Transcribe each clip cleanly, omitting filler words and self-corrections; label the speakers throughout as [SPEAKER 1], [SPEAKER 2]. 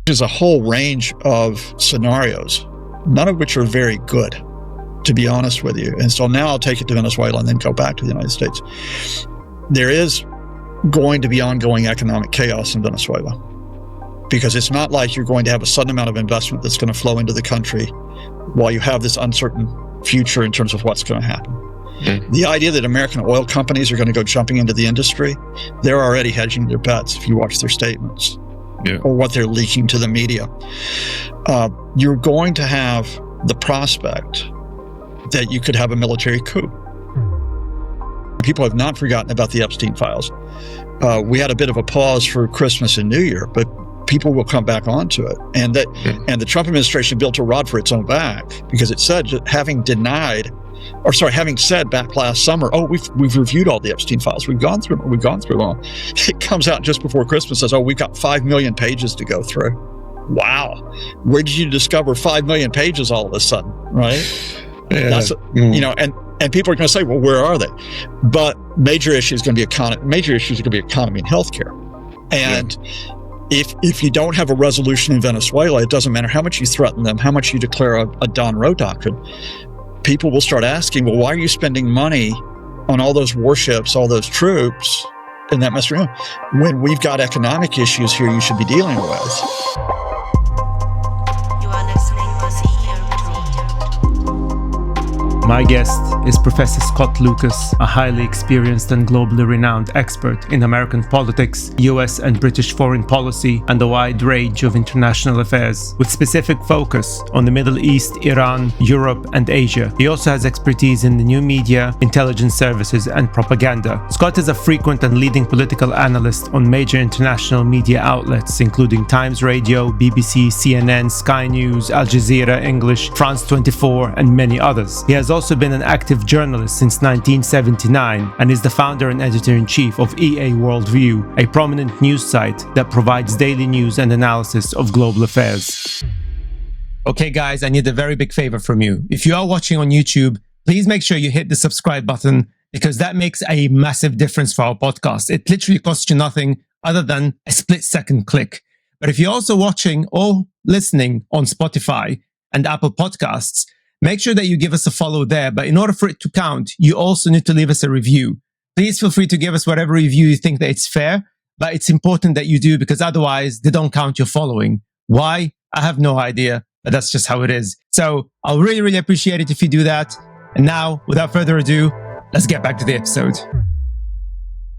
[SPEAKER 1] There's a whole range of scenarios, none of which are very good, to be honest with you. And so now I'll take it to Venezuela and then go back to the United States. There is going to be ongoing economic chaos in Venezuela, because it's not like you're going to have a sudden amount of investment that's going to flow into the country while you have this uncertain future in terms of what's going to happen. The idea that American oil companies are going to go jumping into the industry, they're already hedging their bets if you watch their statements or what they're leaking to the media. You're going to have the prospect that you could have a military coup. People have not forgotten about the Epstein files. We had a bit of a pause for Christmas and New Year, but people will come back onto it. And the Trump administration built a rod for its own back, because it said, having said back last summer, oh, we've reviewed all the Epstein files. We've gone through them all. It comes out just before Christmas, says, oh, we've got 5 million pages to go through. Wow. Where did you discover 5 million pages all of a sudden, right?
[SPEAKER 2] Yeah.
[SPEAKER 1] That's, and people are going to say, well, where are they? But major issues are going to be economy and healthcare. And if you don't have a resolution in Venezuela, it doesn't matter how much you threaten them, how much you declare a Don Roe doctrine. People will start asking, well, why are you spending money on all those warships, all those troops in that mess around, when we've got economic issues here you should be dealing with?
[SPEAKER 3] My guest is Professor Scott Lucas, a highly experienced and globally renowned expert in American politics, US and British foreign policy, and a wide range of international affairs, with specific focus on the Middle East, Iran, Europe, and Asia. He also has expertise in the new media, intelligence services, and propaganda. Scott is a frequent and leading political analyst on major international media outlets, including Times Radio, BBC, CNN, Sky News, Al Jazeera English, France 24, and many others. He has also been an active journalist since 1979 and is the founder and editor-in-chief of EA Worldview, a prominent news site that provides daily news and analysis of global affairs. Okay guys, I need a very big favor from you. If you are watching on YouTube, please make sure you hit the subscribe button, because that makes a massive difference for our podcast. It literally costs you nothing other than a split-second click. But if you're also watching or listening on Spotify and Apple Podcasts, make sure that you give us a follow there. But in order for it to count, you also need to leave us a review. Please feel free to give us whatever review you think that it's fair, but it's important that you do, because otherwise they don't count your following. Why? I have no idea, but that's just how it is. So I'll really, really appreciate it if you do that. And now, without further ado, let's get back to the episode.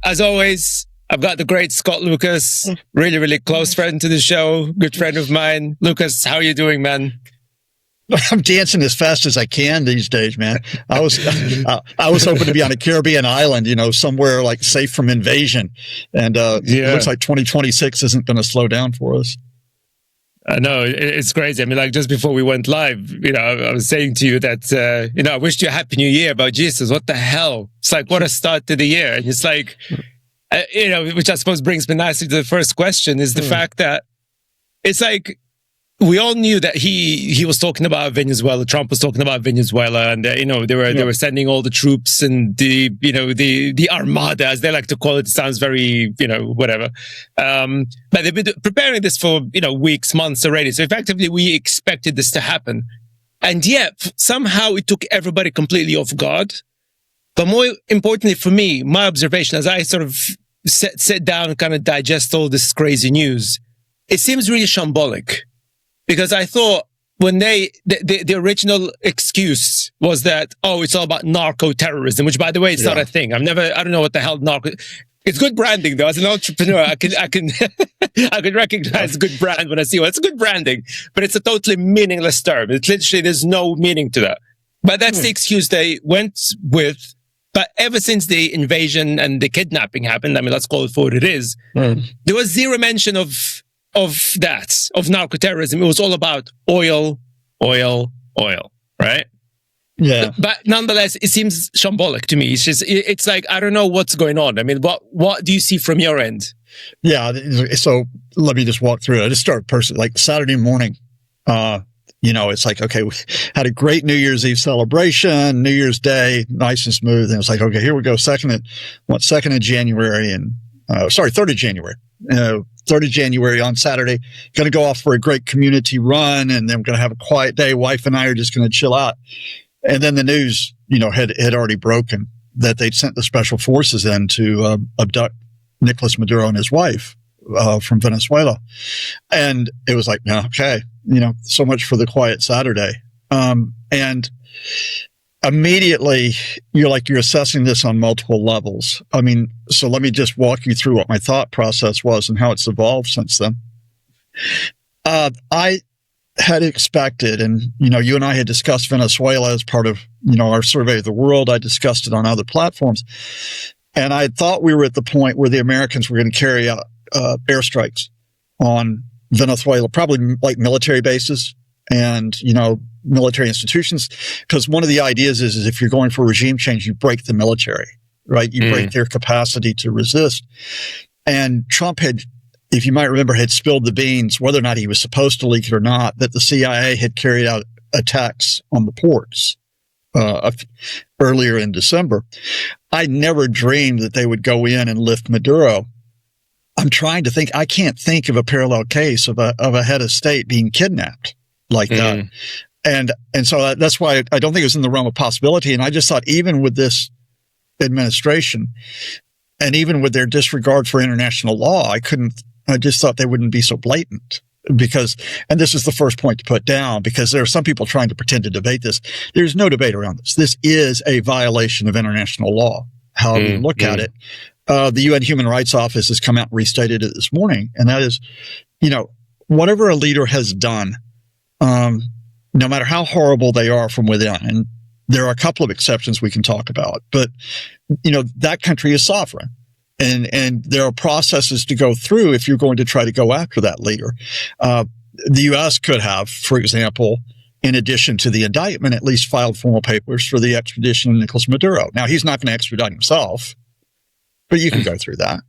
[SPEAKER 3] As always, I've got the great Scott Lucas, really, really close friend to the show, good friend of mine. Lucas, how are you doing, man?
[SPEAKER 1] I'm dancing as fast as I can these days, man. I was hoping to be on a Caribbean island, somewhere like safe from invasion. And it looks like 2026 isn't going to slow down for us.
[SPEAKER 2] I know, it's crazy. I mean, like just before we went live, I was saying to you that, I wished you a happy new year, but Jesus, what the hell? It's like, what a start to the year. And it's like, which I suppose brings me nicely to the first question, is the fact that it's like, we all knew that he was talking about Venezuela. Trump was talking about Venezuela, and they were sending all the troops and the armada, as they like to call it. It sounds very whatever. But they've been preparing this for weeks, months already. So effectively, we expected this to happen, and yet somehow it took everybody completely off guard. But more importantly for me, my observation as I sort of sit down and kind of digest all this crazy news, it seems really shambolic. Because I thought when the original excuse was that, it's all about narco-terrorism, which by the way, it's not a thing. I don't know what the hell it's good branding though. As an entrepreneur, I can I can recognize good brand when I see it's good branding, but it's a totally meaningless term. It's literally, there's no meaning to that. But that's the excuse they went with. But ever since the invasion and the kidnapping happened, I mean, let's call it for what it is, there was zero mention of narco-terrorism. It was all about oil, right?
[SPEAKER 1] Yeah.
[SPEAKER 2] But nonetheless, it seems shambolic to me. It's like, I don't know what's going on. I mean, what do you see from your end?
[SPEAKER 1] Yeah. So let me just walk through it. I just start personally, like Saturday morning, it's like, okay, we had a great New Year's Eve celebration, New Year's Day, nice and smooth. And it's like, okay, here we go. 2nd of January 3rd of January. 3rd of January on Saturday, going to go off for a great community run, and then we're going to have a quiet day. Wife and I are just going to chill out. And then the news, had already broken that they'd sent the special forces in to abduct Nicolas Maduro and his wife from Venezuela. And it was like, okay, so much for the quiet Saturday. And immediately you're assessing this on multiple levels. I mean, so let me just walk you through what my thought process was and how it's evolved since then. I had expected, and, you and I had discussed Venezuela as part of, our survey of the world. I discussed it on other platforms. And I thought we were at the point where the Americans were going to carry out airstrikes on Venezuela, probably like military bases and, military institutions. Because one of the ideas is if you're going for regime change, you break the military, right? You break their capacity to resist. And Trump had, if you might remember, had spilled the beans, whether or not he was supposed to leak it or not, that the CIA had carried out attacks on the ports earlier in December. I never dreamed that they would go in and lift Maduro. I'm trying to think. I can't think of a parallel case of a head of state being kidnapped like that. And so that's why I don't think it was in the realm of possibility. And I just thought, even with this administration and even with their disregard for international law, I just thought they wouldn't be so blatant. Because, and this is the first point to put down, because there are some people trying to pretend to debate this. There's no debate around this. This is a violation of international law, however you look at it. The UN Human Rights Office has come out and restated it this morning. And that is, whatever a leader has done, no matter how horrible they are from within, and there are a couple of exceptions we can talk about, but, that country is sovereign. And there are processes to go through if you're going to try to go after that leader. The U.S. could have, for example, in addition to the indictment, at least filed formal papers for the extradition of Nicolas Maduro. Now, he's not going to extradite himself, but you can go through that.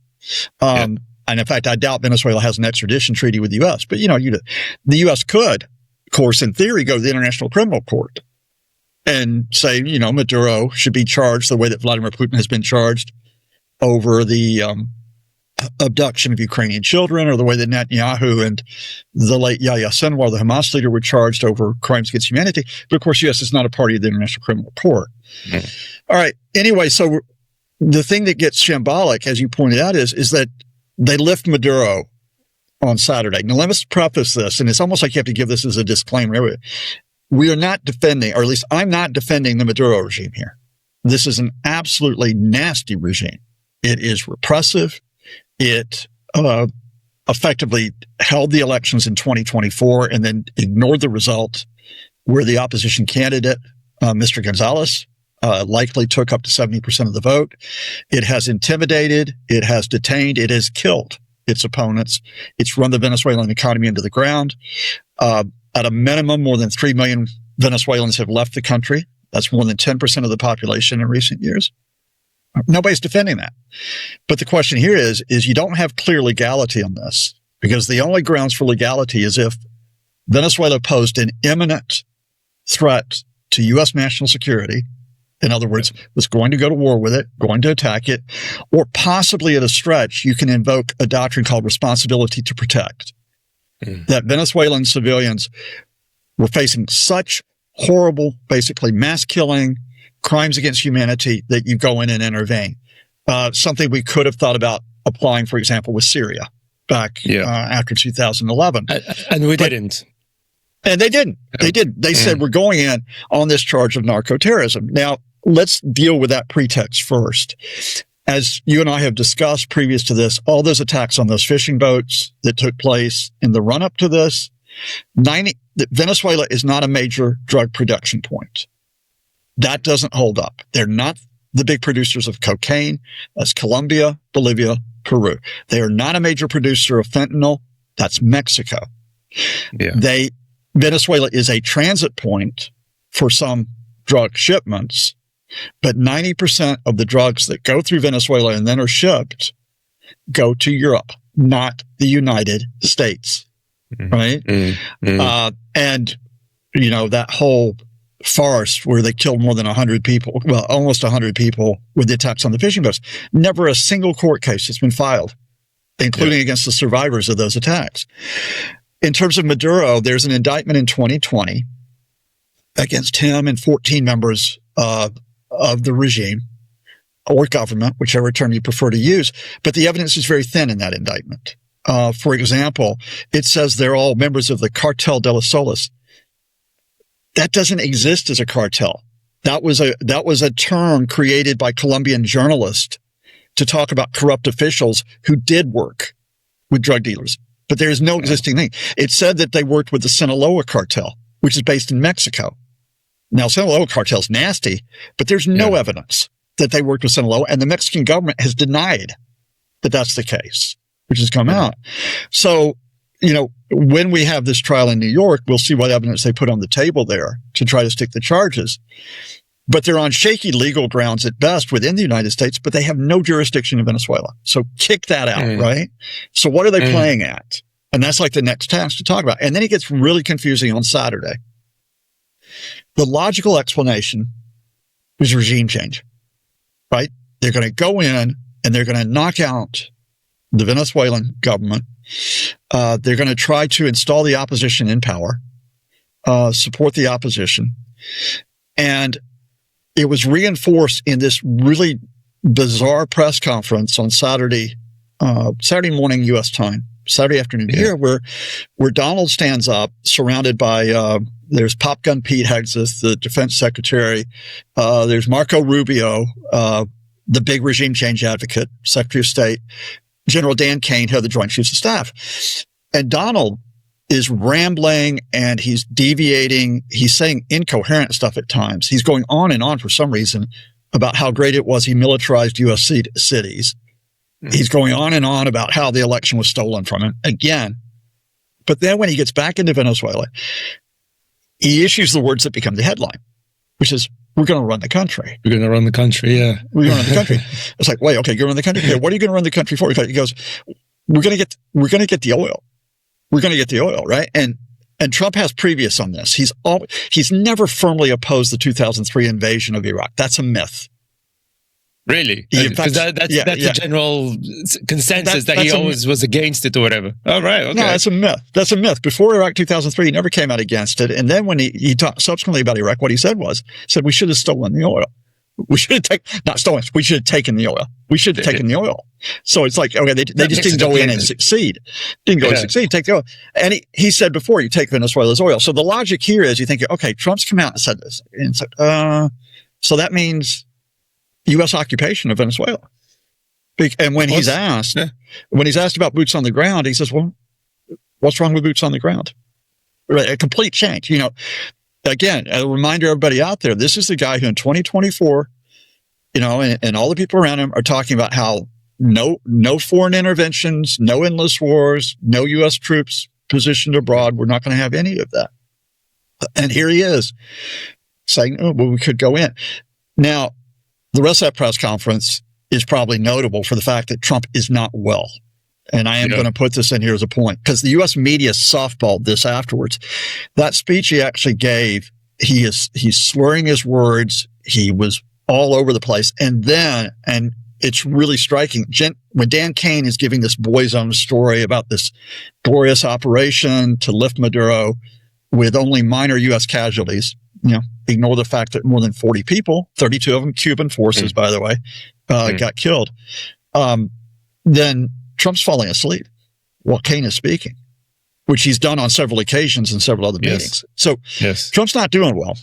[SPEAKER 1] And in fact, I doubt Venezuela has an extradition treaty with the U.S., but, the U.S. could, of course, in theory, go to the International Criminal Court and say, Maduro should be charged the way that Vladimir Putin has been charged over the abduction of Ukrainian children, or the way that Netanyahu and the late Yahya Sinwar, the Hamas leader, were charged over crimes against humanity. But of course, U.S. is not a party of the International Criminal Court. All right. Anyway, so the thing that gets shambolic, as you pointed out, is that they lift Maduro on Saturday. Now, let us preface this, and it's almost like you have to give this as a disclaimer. We are not defending, or at least I'm not defending the Maduro regime here. This is an absolutely nasty regime. It is repressive. It effectively held the elections in 2024 and then ignored the result, where the opposition candidate, Mr. Gonzalez, likely took up to 70% of the vote. It has intimidated. It has detained. It has killed its opponents. It's run the Venezuelan economy into the ground. At a minimum, more than 3 million Venezuelans have left the country. That's more than 10% of the population in recent years. Nobody's defending that. But the question here is you don't have clear legality on this, because the only grounds for legality is if Venezuela posed an imminent threat to U.S. national security. In other words, was going to go to war with it, going to attack it, or possibly at a stretch, you can invoke a doctrine called responsibility to protect. That Venezuelan civilians were facing such horrible, basically mass killing, crimes against humanity, that you go in and intervene. Something we could have thought about applying, for example, with Syria back after 2011.
[SPEAKER 2] And we didn't.
[SPEAKER 1] And they didn't. They did. They said, we're going in on this charge of narco-terrorism. Now, let's deal with that pretext first. As you and I have discussed previous to this, all those attacks on those fishing boats that took place in the run-up to this, Venezuela is not a major drug production point. That doesn't hold up. They're not the big producers of cocaine. That's Colombia, Bolivia, Peru. They are not a major producer of fentanyl. That's Mexico. Venezuela is a transit point for some drug shipments, but 90% of the drugs that go through Venezuela and then are shipped go to Europe, not the United States. Right? And, that whole farce where they killed more than 100 people, well, almost 100 people with the attacks on the fishing boats. Never a single court case has been filed including against the survivors of those attacks. In terms of Maduro, there's an indictment in 2020 against him and 14 members of the regime or government, whichever term you prefer to use. But the evidence is very thin in that indictment. For example, it says they're all members of the Cartel de los Soles. That doesn't exist as a cartel. That was a term created by Colombian journalists to talk about corrupt officials who did work with drug dealers. But there is no existing thing. It said that they worked with the Sinaloa cartel, which is based in Mexico. Now, Sinaloa cartel is nasty, but there's no evidence that they worked with Sinaloa, and the Mexican government has denied that that's the case, which has come out. So, when we have this trial in New York, we'll see what evidence they put on the table there to try to stick the charges. But they're on shaky legal grounds at best within the United States, but they have no jurisdiction in Venezuela. So kick that out, right? So what are they playing at? And that's like the next task to talk about. And then it gets really confusing on Saturday. The logical explanation is regime change, right? They're going to go in and they're going to knock out the Venezuelan government. They're going to try to install the opposition in power, support the opposition. And it was reinforced in this really bizarre press conference on Saturday morning U.S. time, Saturday afternoon here, where Donald stands up surrounded by, there's Pop Gun Pete Hegseth, the defense secretary. There's Marco Rubio, the big regime change advocate, Secretary of State, General Dan Kane, head of the Joint Chiefs of Staff. And Donald is rambling and he's deviating. He's saying incoherent stuff at times. He's going on and on for some reason about how great it was he militarized U.S. cities. He's going on and on about how the election was stolen from him again. But then when he gets back into Venezuela, he issues the words that become the headline, which is, we're going to run the country.
[SPEAKER 2] We're going to run the country, yeah.
[SPEAKER 1] We're going to run the country. It's like, wait, okay, you're going to run the country? Yeah, what are you going to run the country for? He goes, we're going to get the oil. We're going to get the oil, right? And Trump has previous on this. He's never firmly opposed the 2003 invasion of Iraq. That's a myth.
[SPEAKER 2] Really? Because that's a general consensus that he always was against it or whatever. Oh, right. Okay.
[SPEAKER 1] No, that's a myth. That's a myth. Before Iraq 2003, he never came out against it. And then when he talked subsequently about Iraq, what he said we should have stolen the oil. We should have not stolen. We should have taken the oil. We should have taken the oil. So it's like, okay, they just didn't go in and succeed. Didn't go and succeed, take the oil. And he said before, you take Venezuela's oil. So the logic here is you think, okay, Trump's come out and said this. And it's like, so that means U.S. occupation of Venezuela. And when he's asked about boots on the ground, he says, well, what's wrong with boots on the ground? Right, a complete change. Again, a reminder to everybody out there, this is the guy who in 2024, and all the people around him are talking about how no foreign interventions, no endless wars, no U.S. troops positioned abroad. We're not going to have any of that. And here he is saying, oh, well, we could go in. Now, the rest of that press conference is probably notable for the fact that Trump is not well. And I am going to put this in here as a point because the U.S. media softballed this afterwards. That speech he actually gave, he's slurring his words. He was all over the place. And it's really striking. When Dan Kane is giving this boy's own story about this glorious operation to lift Maduro with only minor U.S. casualties, ignore the fact that more than 40 people, 32 of them Cuban forces, by the way, got killed. Then Trump's falling asleep while Kane is speaking, which he's done on several occasions in several other meetings. So Trump's not doing well,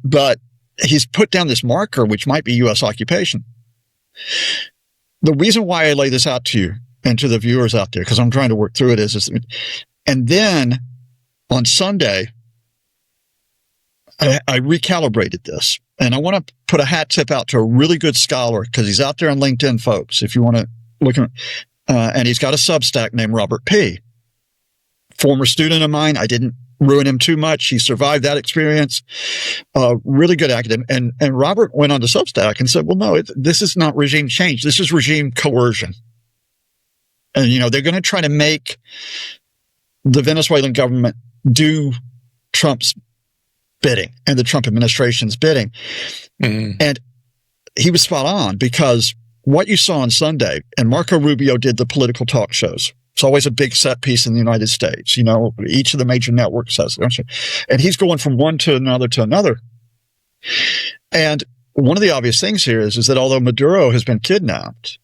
[SPEAKER 1] but he's put down this marker, which might be U.S. occupation. The reason why I lay this out to you and to the viewers out there, because I'm trying to work through it, and then on Sunday, I recalibrated this, and I want to put a hat tip out to a really good scholar because he's out there on LinkedIn, folks. If you want to look at, and he's got a Substack named Robert P. Former student of mine. I didn't ruin him too much. He survived that experience. Really good academic. And Robert went on to Substack and said, well, no, this is not regime change. This is regime coercion. And, they're going to try to make the Venezuelan government do Trump's bidding and the Trump administration's bidding. And he was spot on because what you saw on Sunday, and Marco Rubio did the political talk shows. It's always a big set piece in the United States. You know, each of the major networks has it. And he's going from one to another. And one of the obvious things here is that although Maduro has been kidnapped,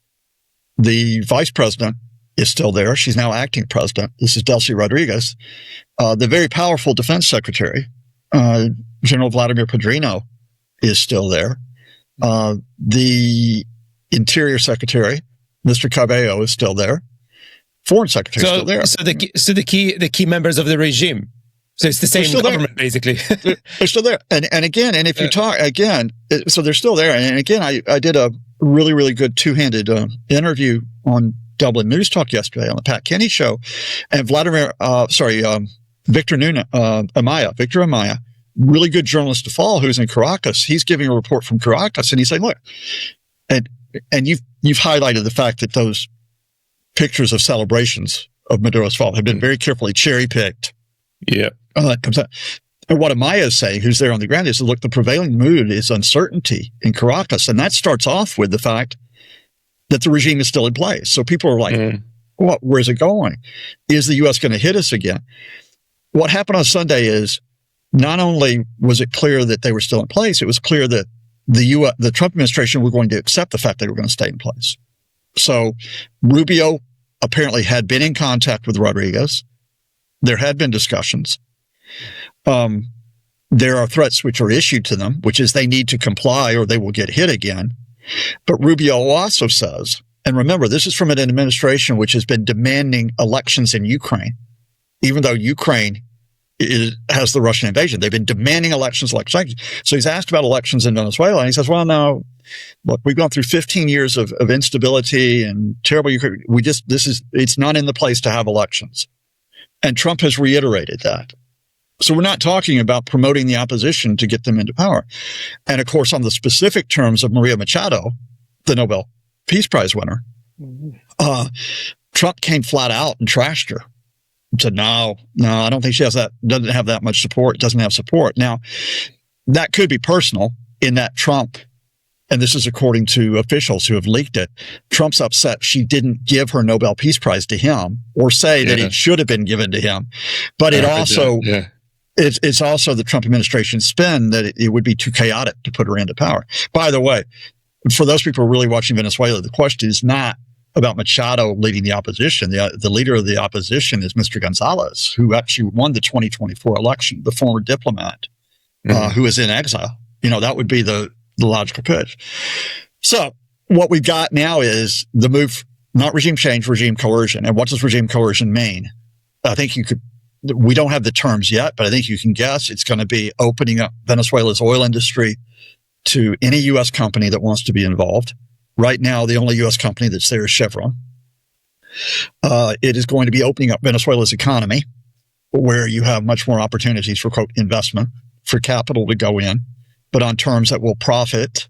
[SPEAKER 1] the vice president is still there. She's now acting president. This is Delcy Rodriguez. The very powerful defense secretary, General Vladimir Padrino, is still there. The interior secretary, Mr. Cabello, is still there. Foreign secretary is still there.
[SPEAKER 2] So the key members of the regime. So it's the same government, basically.
[SPEAKER 1] They're still there. And again, and if you talk again, so they're still there. And again, I did a really, really good two-handed interview on Dublin News Talk yesterday on the Pat Kenny show. And Victor Amaya, really good journalist to follow, who's in Caracas. He's giving a report from Caracas, and he's saying, look, and you've highlighted the fact that those pictures of celebrations of Maduro's fall have been very carefully cherry-picked.
[SPEAKER 2] Yeah.
[SPEAKER 1] And what Amaya is saying, who's there on the ground, is, look, the prevailing mood is uncertainty in Caracas. And that starts off with the fact that the regime is still in place. So people are like, where's it going? Is the U.S. going to hit us again? What happened on Sunday is not only was it clear that they were still in place, it was clear that the Trump administration were going to accept the fact they were going to stay in place. So Rubio apparently had been in contact with Rodriguez. There had been discussions. There are threats which are issued to them, which is they need to comply or they will get hit again. But Rubio also says, and remember, this is from an administration which has been demanding elections in Ukraine, even though Ukraine has the Russian invasion. They've been demanding elections. So he's asked about elections in Venezuela, and he says, well, no, look, we've gone through 15 years of instability and terrible Ukraine. It's not in the place to have elections. And Trump has reiterated that. So we're not talking about promoting the opposition to get them into power. And of course, on the specific terms of Maria Machado, the Nobel Peace Prize winner, Trump came flat out and trashed her. Said, no, I don't think she doesn't have that much support, doesn't have support. Now, that could be personal in that Trump, and this is according to officials who have leaked it, Trump's upset she didn't give her Nobel Peace Prize to him or say that it should have been given to him. But it also, it's also the Trump administration spin that it would be too chaotic to put her into power. By the way, for those people who are really watching Venezuela, the question is not about Machado leading the opposition. The leader of the opposition is Mr. Gonzalez, who actually won the 2024 election, the former diplomat who is in exile. You know, that would be the logical pitch. So what we've got now is the move, not regime change, regime coercion. And what does regime coercion mean? I think we don't have the terms yet, but I think you can guess it's going to be opening up Venezuela's oil industry to any U.S. company that wants to be involved. Right now, the only U.S. company that's there is Chevron. It is going to be opening up Venezuela's economy, where you have much more opportunities for, quote, investment, for capital to go in, but on terms that will profit,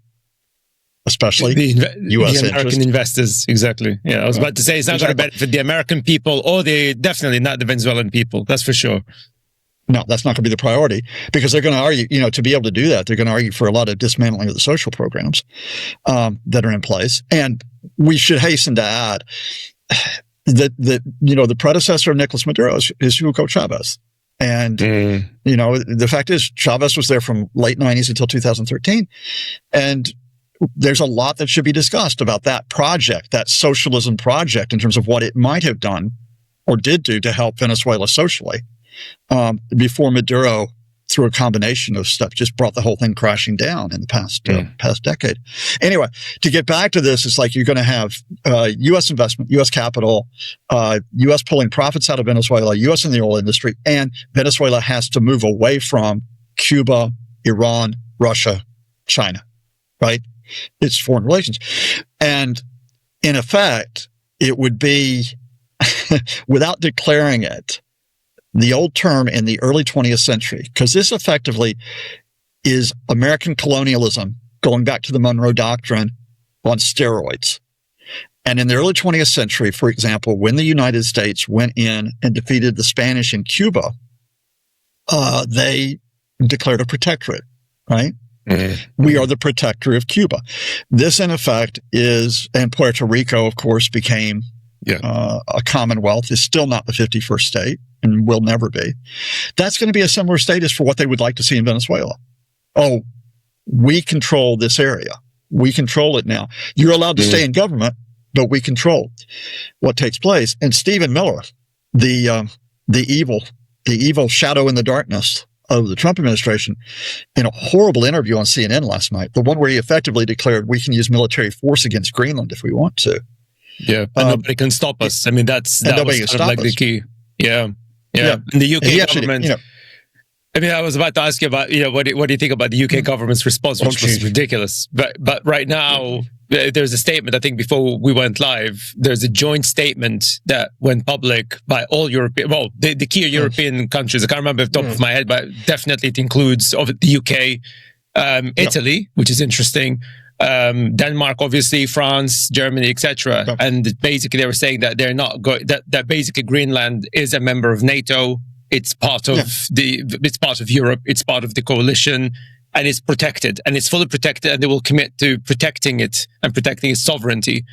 [SPEAKER 1] especially U.S.
[SPEAKER 2] the American investors. Exactly. Yeah, I was about to say it's not going to benefit the American people or definitely not the Venezuelan people. That's for sure.
[SPEAKER 1] No, that's not going to be the priority because they're going to argue, to be able to do that, they're going to argue for a lot of dismantling of the social programs that are in place. And we should hasten to add that the predecessor of Nicolas Maduro is Hugo Chavez. And, the fact is Chavez was there from late 90s until 2013. And there's a lot that should be discussed about that project, that socialism project, in terms of what it might have done or did do to help Venezuela socially. Before Maduro, through a combination of stuff, just brought the whole thing crashing down in the past decade. Anyway, to get back to this, it's like you're going to have U.S. investment, U.S. capital, U.S. pulling profits out of Venezuela, U.S. in the oil industry, and Venezuela has to move away from Cuba, Iran, Russia, China, right? It's foreign relations. And in effect, it would be, without declaring it, the old term in the early 20th century, because this effectively is American colonialism going back to the Monroe Doctrine on steroids. And in the early 20th century, for example, when the United States went in and defeated the Spanish in Cuba, they declared a protectorate, right? We are the protector of Cuba. This, in effect, is, and Puerto Rico, of course, became a commonwealth. It's still not the 51st state and will never be. That's going to be a similar status for what they would like to see in Venezuela. Oh, we control this area. We control it now. You're allowed to stay in government, but we control what takes place. And Stephen Miller, the evil shadow in the darkness of the Trump administration, in a horrible interview on CNN last night, the one where he effectively declared we can use military force against Greenland if we want to.
[SPEAKER 2] Yeah, but nobody can stop us. I mean, that was kind of like the key. Yeah. And the UK government. I mean, I was about to ask you about, what do you think about the UK government's response, which was ridiculous. But right now, there's a statement, I think before we went live, there's a joint statement that went public by all European, the key European countries. I can't remember off the top of my head, but definitely it includes the UK, Italy, which is interesting, Denmark, obviously, France, Germany, etc. And basically they were saying that they're not that basically Greenland is a member of NATO. It's part of it's part of Europe. It's part of the coalition, and it's protected, and it's fully protected, and they will commit to protecting it and protecting its sovereignty,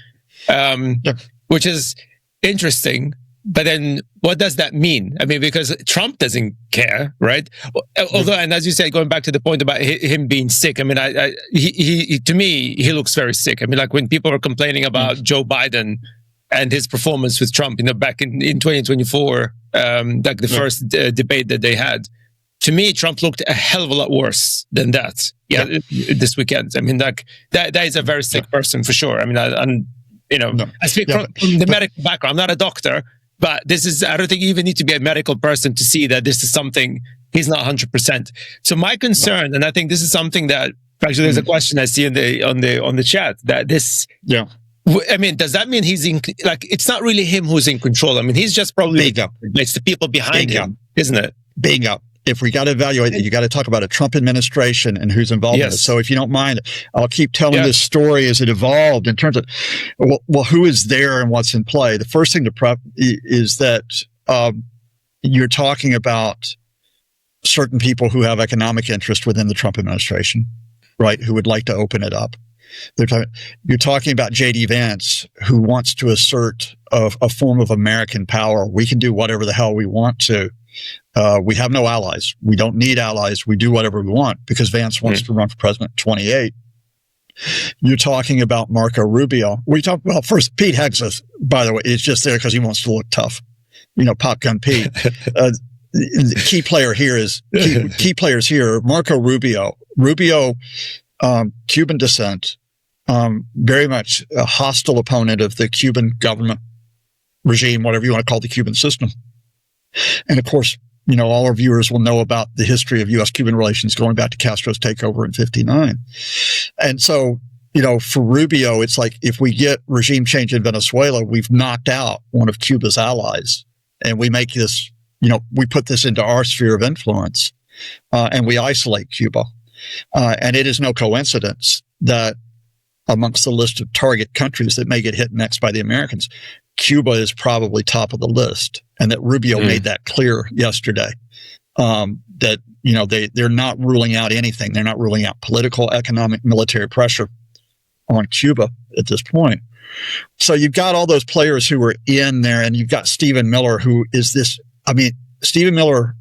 [SPEAKER 2] which is interesting. But then what does that mean? I mean, because Trump doesn't care, right? Although, and as you said, going back to the point about him being sick, I mean, he to me, he looks very sick. I mean, like when people are complaining about Joe Biden and his performance with Trump, back in 2024, like the first debate that they had, to me, Trump looked a hell of a lot worse than that. This weekend. I mean, like that is a very sick person for sure. I mean, I speak from the medical background. I'm not a doctor, but I don't think you even need to be a medical person to see that this is something he's not 100%. So my concern, and I think this is something that actually there's a question I see on the chat that this. I mean, does that mean he's it's not really him who's in control? I mean, he's just probably it's the people behind him, isn't it?
[SPEAKER 1] Bingo. If we got to evaluate it, you got to talk about a Trump administration and who's involved in it. So if you don't mind, I'll keep telling this story as it evolved in terms of, who is there and what's in play. The first thing to prep is that you're talking about certain people who have economic interest within the Trump administration, right, who would like to open it up. You're talking about J.D. Vance, who wants to assert a form of American power. We can do whatever the hell we want to. We have no allies. We don't need allies. We do whatever we want because Vance wants to run for president at 28. You're talking about Marco Rubio. First, Pete Hegseth, by the way, is just there because he wants to look tough. Popgun Pete. The key player here key players here, Marco Rubio. Rubio, Cuban descent, very much a hostile opponent of the Cuban government regime, whatever you want to call the Cuban system. And of course, all our viewers will know about the history of U.S.-Cuban relations going back to Castro's takeover in 1959. And so, for Rubio, it's like if we get regime change in Venezuela, we've knocked out one of Cuba's allies. And we make this, we put this into our sphere of influence, and we isolate Cuba. And it is no coincidence that amongst the list of target countries that may get hit next by the Americans, Cuba is probably top of the list, and that Rubio made that clear yesterday. That they're not ruling out anything. They're not ruling out political, economic, military pressure on Cuba at this point. So you've got all those players who are in there, and you've got Stephen Miller, who is this. I mean, Stephen Miller,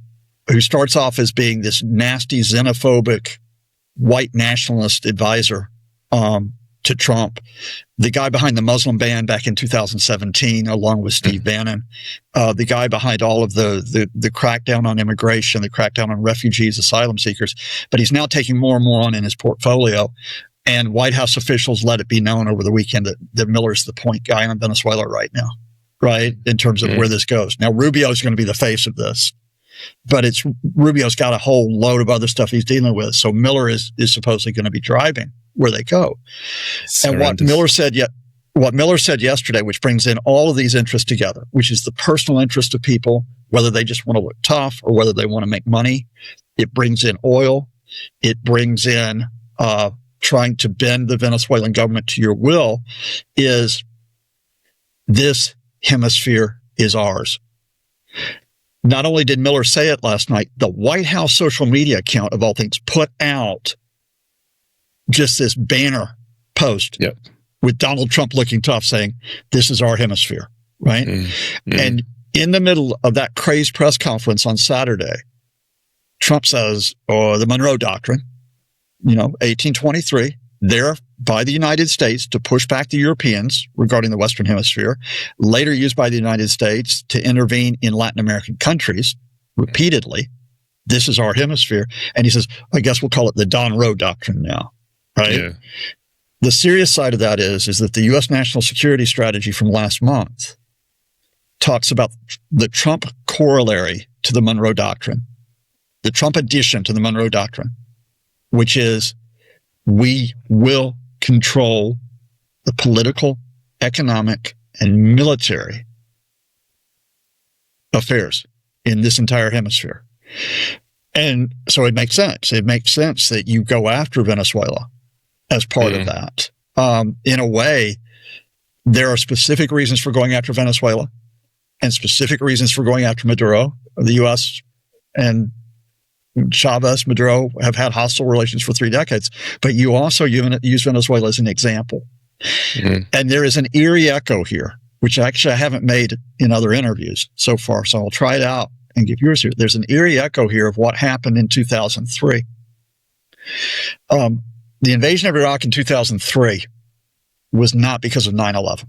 [SPEAKER 1] who starts off as being this nasty, xenophobic, white nationalist advisor to Trump, the guy behind the Muslim ban back in 2017, along with Steve Bannon, the guy behind all of the crackdown on immigration, the crackdown on refugees, asylum seekers. But he's now taking more and more on in his portfolio. And White House officials let it be known over the weekend that Miller's the point guy on Venezuela right now, right, in terms of where this goes. Now, Rubio's going to be the face of this, but Rubio's got a whole load of other stuff he's dealing with. So Miller is supposedly going to be driving where they go. And what Miller said yesterday, which brings in all of these interests together, which is the personal interest of people, whether they just want to look tough or whether they want to make money. It brings in oil. It brings in trying to bend the Venezuelan government to your will, is this hemisphere is ours. Not only did Miller say it last night, the White House social media account, of all things, put out just this banner post with Donald Trump looking tough saying, this is our hemisphere, right? And in the middle of that crazed press conference on Saturday, Trump says, the Monroe Doctrine, 1823, there by the United States to push back the Europeans regarding the Western Hemisphere, later used by the United States to intervene in Latin American countries repeatedly. This is our hemisphere. And he says, I guess we'll call it the Don Roe Doctrine now, right? Yeah. The serious side of that is that the U.S. national security strategy from last month talks about the Trump corollary to the Monroe Doctrine, the Trump addition to the Monroe Doctrine, which is we will control the political, economic, and military affairs in this entire hemisphere. And so it makes sense. It makes sense that you go after Venezuela as part of that. In a way, there are specific reasons for going after Venezuela and specific reasons for going after Maduro. The U.S. and Chavez, Maduro have had hostile relations for 3 decades, but you also use Venezuela as an example. And there is an eerie echo here, which actually I haven't made in other interviews so far, so I'll try it out and give yours here. There's an eerie echo here of what happened in 2003. The invasion of Iraq in 2003 was not because of 9/11.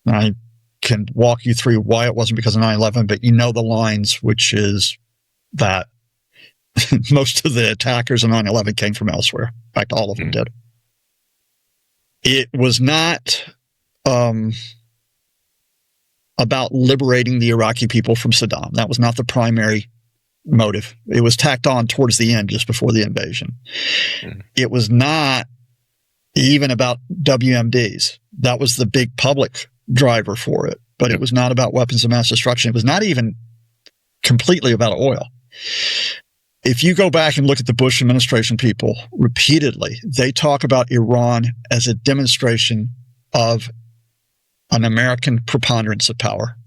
[SPEAKER 1] I can walk you through why it wasn't because of 9/11, but you know the lines, which is that most of the attackers in 9/11 came from elsewhere. In fact, all of them did. It was not about liberating the Iraqi people from Saddam. That was not the primary motive. It was tacked on towards the end, just before the invasion. It was not even about WMDs. That was the big public driver for it, but it was not about weapons of mass destruction. It was not even completely about oil. If you go back and look at the Bush administration people repeatedly, they talk about Iran as a demonstration of an American preponderance of power.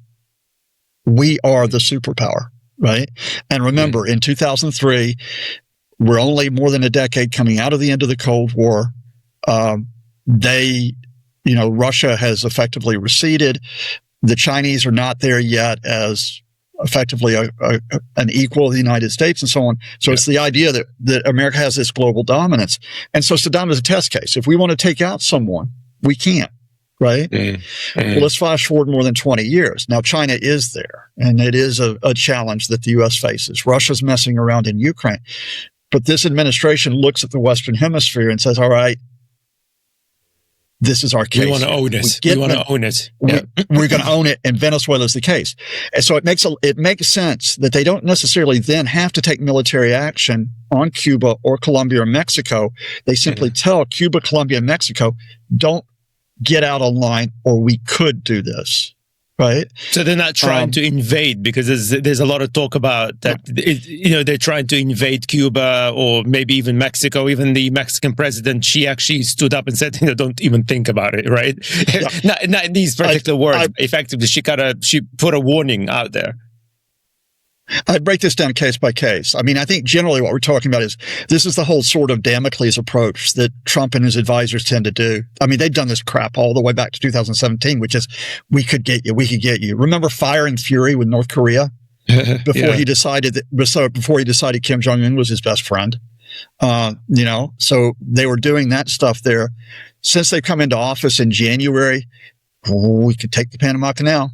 [SPEAKER 1] We are the superpower, right? And remember, in 2003, we're only more than a decade coming out of the end of the Cold War. Russia has effectively receded. The Chinese are not there yet as effectively an equal of the United States and so on. So it's the idea that America has this global dominance. And so Saddam is a test case. If we want to take out someone, we can't, right? Well, let's flash forward more than 20 years. Now, China is there, and it is a challenge that the U.S. faces. Russia's messing around in Ukraine. But this administration looks at the Western Hemisphere and says, all right, this is our case.
[SPEAKER 2] We want to own it. We want to own it.
[SPEAKER 1] We're going to own it, and Venezuela is the case. And so it makes sense that they don't necessarily then have to take military action on Cuba or Colombia or Mexico. They simply tell Cuba, Colombia, and Mexico, don't get out of line, or we could do this. Right. So
[SPEAKER 2] they're not trying to invade, because there's a lot of talk about that. They're trying to invade Cuba or maybe even Mexico. Even the Mexican president, she actually stood up and said, don't even think about it. Right. Not in these particular words. Effectively, she put a warning out there.
[SPEAKER 1] I'd break this down case by case. I mean, I think generally what we're talking about is this is the whole sort of Damocles approach that Trump and his advisors tend to do. I mean, they've done this crap all the way back to 2017, which is, we could get you. Remember Fire and Fury with North Korea? Before he decided Kim Jong-un was his best friend. So they were doing that stuff there. Since they've come into office in January, we could take the Panama Canal.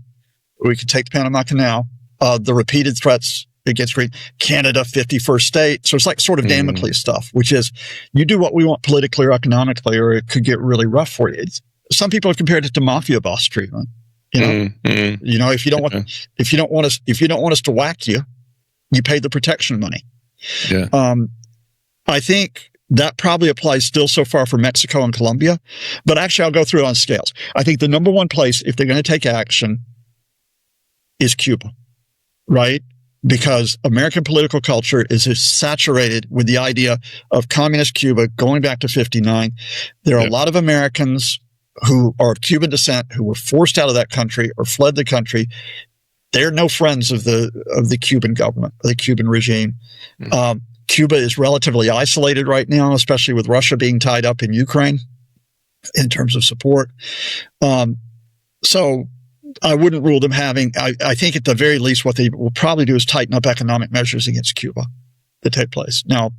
[SPEAKER 1] The repeated threats against Canada, 51st state. So it's like sort of Damocles stuff, which is you do what we want politically or economically, or it could get really rough for you. Some people have compared it to mafia boss treatment. If you don't want us to whack you, you pay the protection money. I think that probably applies still so far for Mexico and Colombia, but actually I'll go through it on scales. I think the number one place, if they're going to take action, is Cuba. Right? Because American political culture is saturated with the idea of communist Cuba going back to 59. There are a lot of Americans who are of Cuban descent who were forced out of that country or fled the country. They're no friends of the Cuban government, or the Cuban regime. Cuba is relatively isolated right now, especially with Russia being tied up in Ukraine in terms of support. So I wouldn't rule them having, I think at the very least what they will probably do is tighten up economic measures against Cuba that take place. Now,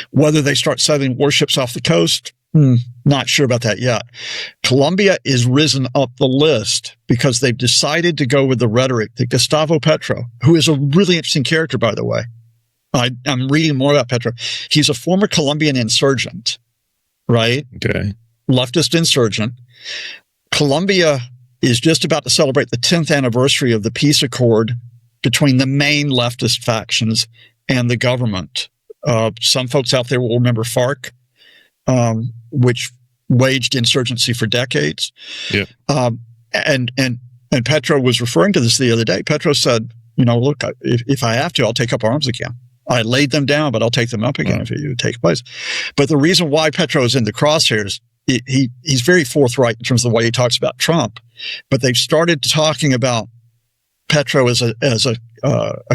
[SPEAKER 1] whether they start sending warships off the coast, not sure about that yet. Colombia is risen up the list because they've decided to go with the rhetoric that Gustavo Petro, who is a really interesting character, by the way. I'm reading more about Petro. He's a former Colombian insurgent, right?
[SPEAKER 2] Okay.
[SPEAKER 1] Leftist insurgent. Colombia is just about to celebrate the 10th anniversary of the peace accord between the main leftist factions and the government. Some folks out there will remember FARC, which waged insurgency for decades.
[SPEAKER 2] Yeah.
[SPEAKER 1] And Petro was referring to this the other day. Petro said, look, if I have to, I'll take up arms again. I laid them down, but I'll take them up again if it take place. But the reason why Petro is in the crosshairs, he's very forthright in terms of the way he talks about Trump. But they've started talking about Petro as a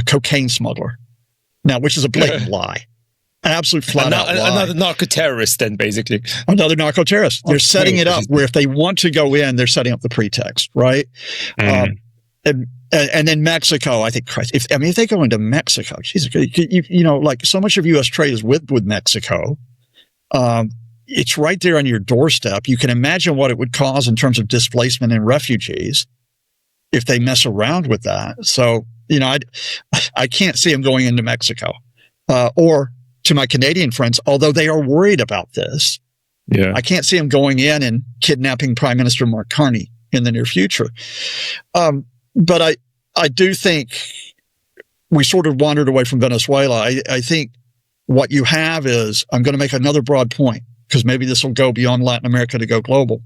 [SPEAKER 1] cocaine smuggler now, which is a blatant lie. An absolute flat out lie.
[SPEAKER 2] Another narco-terrorist then, basically.
[SPEAKER 1] Another narco-terrorist. They're setting it up where if they want to go in, they're setting up the pretext, right? And then Mexico, I think, Christ, if they go into Mexico, Jesus, like so much of U.S. trade is with Mexico. It's right there on your doorstep. You can imagine what it would cause in terms of displacement and refugees if they mess around with that. So, I can't see them going into Mexico, or to my Canadian friends, although they are worried about this.
[SPEAKER 2] Yeah.
[SPEAKER 1] I can't see them going in and kidnapping Prime Minister Mark Carney in the near future. But I do think we sort of wandered away from Venezuela. I think what you have is, I'm going to make another broad point because maybe this will go beyond Latin America to go global.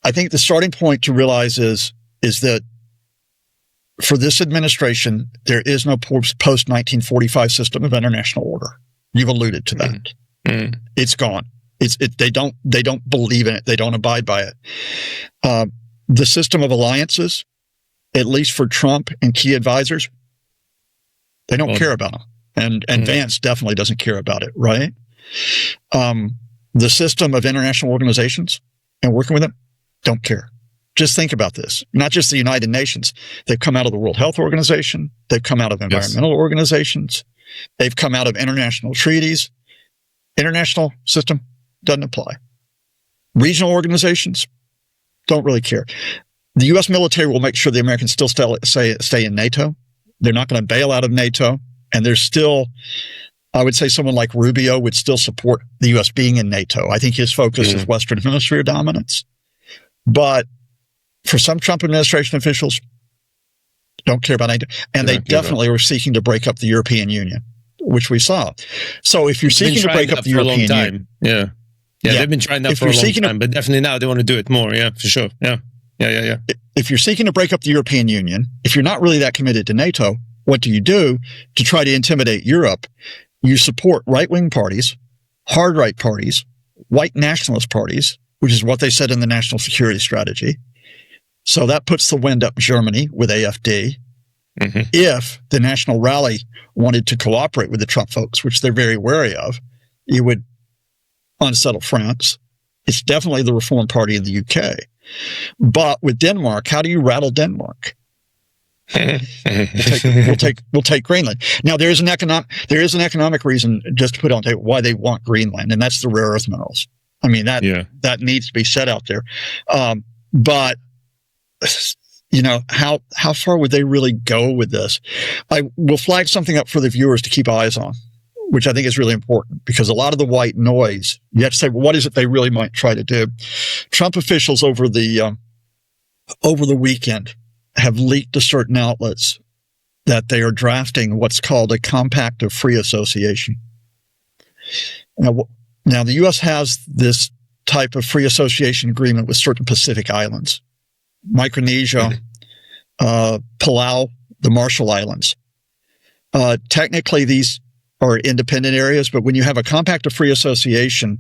[SPEAKER 1] I think the starting point to realize is that for this administration, there is no post-1945 system of international order. You've alluded to that. It's gone. They don't believe in it. They don't abide by it. The system of alliances, at least for Trump and key advisors, they don't care about them. And Vance definitely doesn't care about it, right? The system of international organizations and working with them, don't care. Just think about this. Not just the United Nations. They've come out of the World Health Organization. They've come out of environmental organizations. They've come out of international treaties. International system doesn't apply. Regional organizations don't really care. The U.S. military will make sure the Americans still stay in NATO. They're not going to bail out of NATO. And there's still, I would say someone like Rubio would still support the U.S. being in NATO. I think his focus is Western Hemisphere dominance. But for some Trump administration officials, don't care about NATO. And they definitely were seeking to break up the European Union, which we saw. So if you're seeking to break up the European Union.
[SPEAKER 2] Yeah, they've been trying that for a long time, but definitely now they want to do it more. Yeah, for sure. Yeah.
[SPEAKER 1] If you're seeking to break up the European Union, if you're not really that committed to NATO, what do you do to try to intimidate Europe? You support right-wing parties, hard-right parties, white nationalist parties, which is what they said in the national security strategy. So that puts the wind up Germany with AfD. If the National Rally wanted to cooperate with the Trump folks, which they're very wary of, you would unsettle France. It's definitely the Reform Party in the UK. But with Denmark, how do you rattle Denmark? We'll take Greenland. Now there is an economic reason just to put on tape why they want Greenland, and that's the rare earth minerals. I mean that needs to be said out there. But how far would they really go with this? I will flag something up for the viewers to keep eyes on, which I think is really important because a lot of the white noise, you have to say, well, what is it they really might try to do? Trump officials over the weekend have leaked to certain outlets that they are drafting what's called a compact of free association. Now the U.S. has this type of free association agreement with certain Pacific islands, Micronesia, Palau, the Marshall Islands. Technically, these are independent areas, but when you have a compact of free association,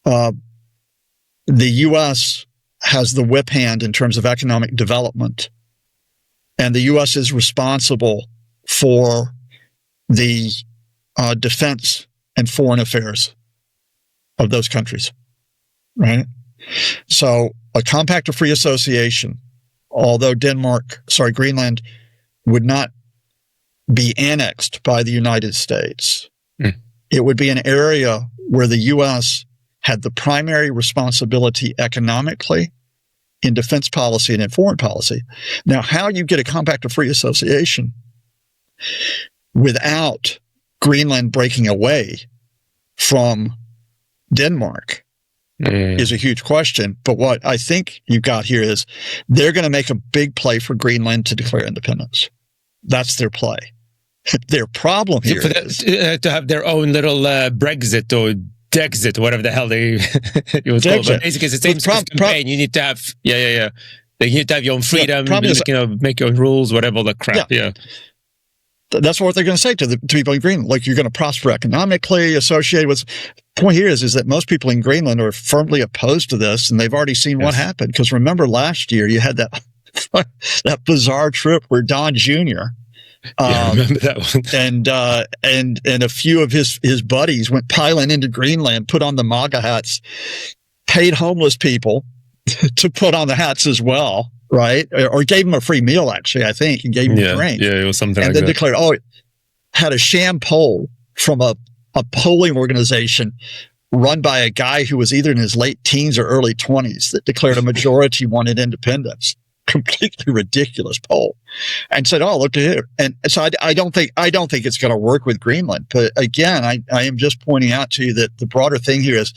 [SPEAKER 1] the U.S. has the whip hand in terms of economic development, and the U.S. is responsible for the defense and foreign affairs of those countries, right? So a compact of free association, although Greenland would not be annexed by the United States, it would be an area where the U.S. had the primary responsibility economically, in defense policy, and in foreign policy. Now, how you get a compact of free association without Greenland breaking away from Denmark is a huge question. But what I think you got here is they're going to make a big play for Greenland to declare independence. That's their play. Their problem here is
[SPEAKER 2] to have their own little Brexit or Dexit, whatever the hell it was called. But basically, it's the same sort of campaign. You need to have, You need to have your own freedom, make your own rules, whatever all the crap. Yeah.
[SPEAKER 1] That's what they're going to say to people in Greenland. Like, you're going to prosper economically, associated with. The point here is that most people in Greenland are firmly opposed to this, and they've already seen what happened. Because remember, last year you had that bizarre trip where Don Jr.
[SPEAKER 2] I remember that one.
[SPEAKER 1] and a few of his buddies went piling into Greenland, put on the MAGA hats, paid homeless people to put on the hats as well, right? Or gave them a free meal, actually, I think, and gave them a drink.
[SPEAKER 2] Yeah, it was something
[SPEAKER 1] and
[SPEAKER 2] like
[SPEAKER 1] then
[SPEAKER 2] that.
[SPEAKER 1] declared, had a sham poll from a polling organization run by a guy who was either in his late teens or early 20s that declared a majority wanted independence. Completely ridiculous poll, and said, "Oh, look at here." And so I don't think it's going to work with Greenland. But again, I am just pointing out to you that the broader thing here is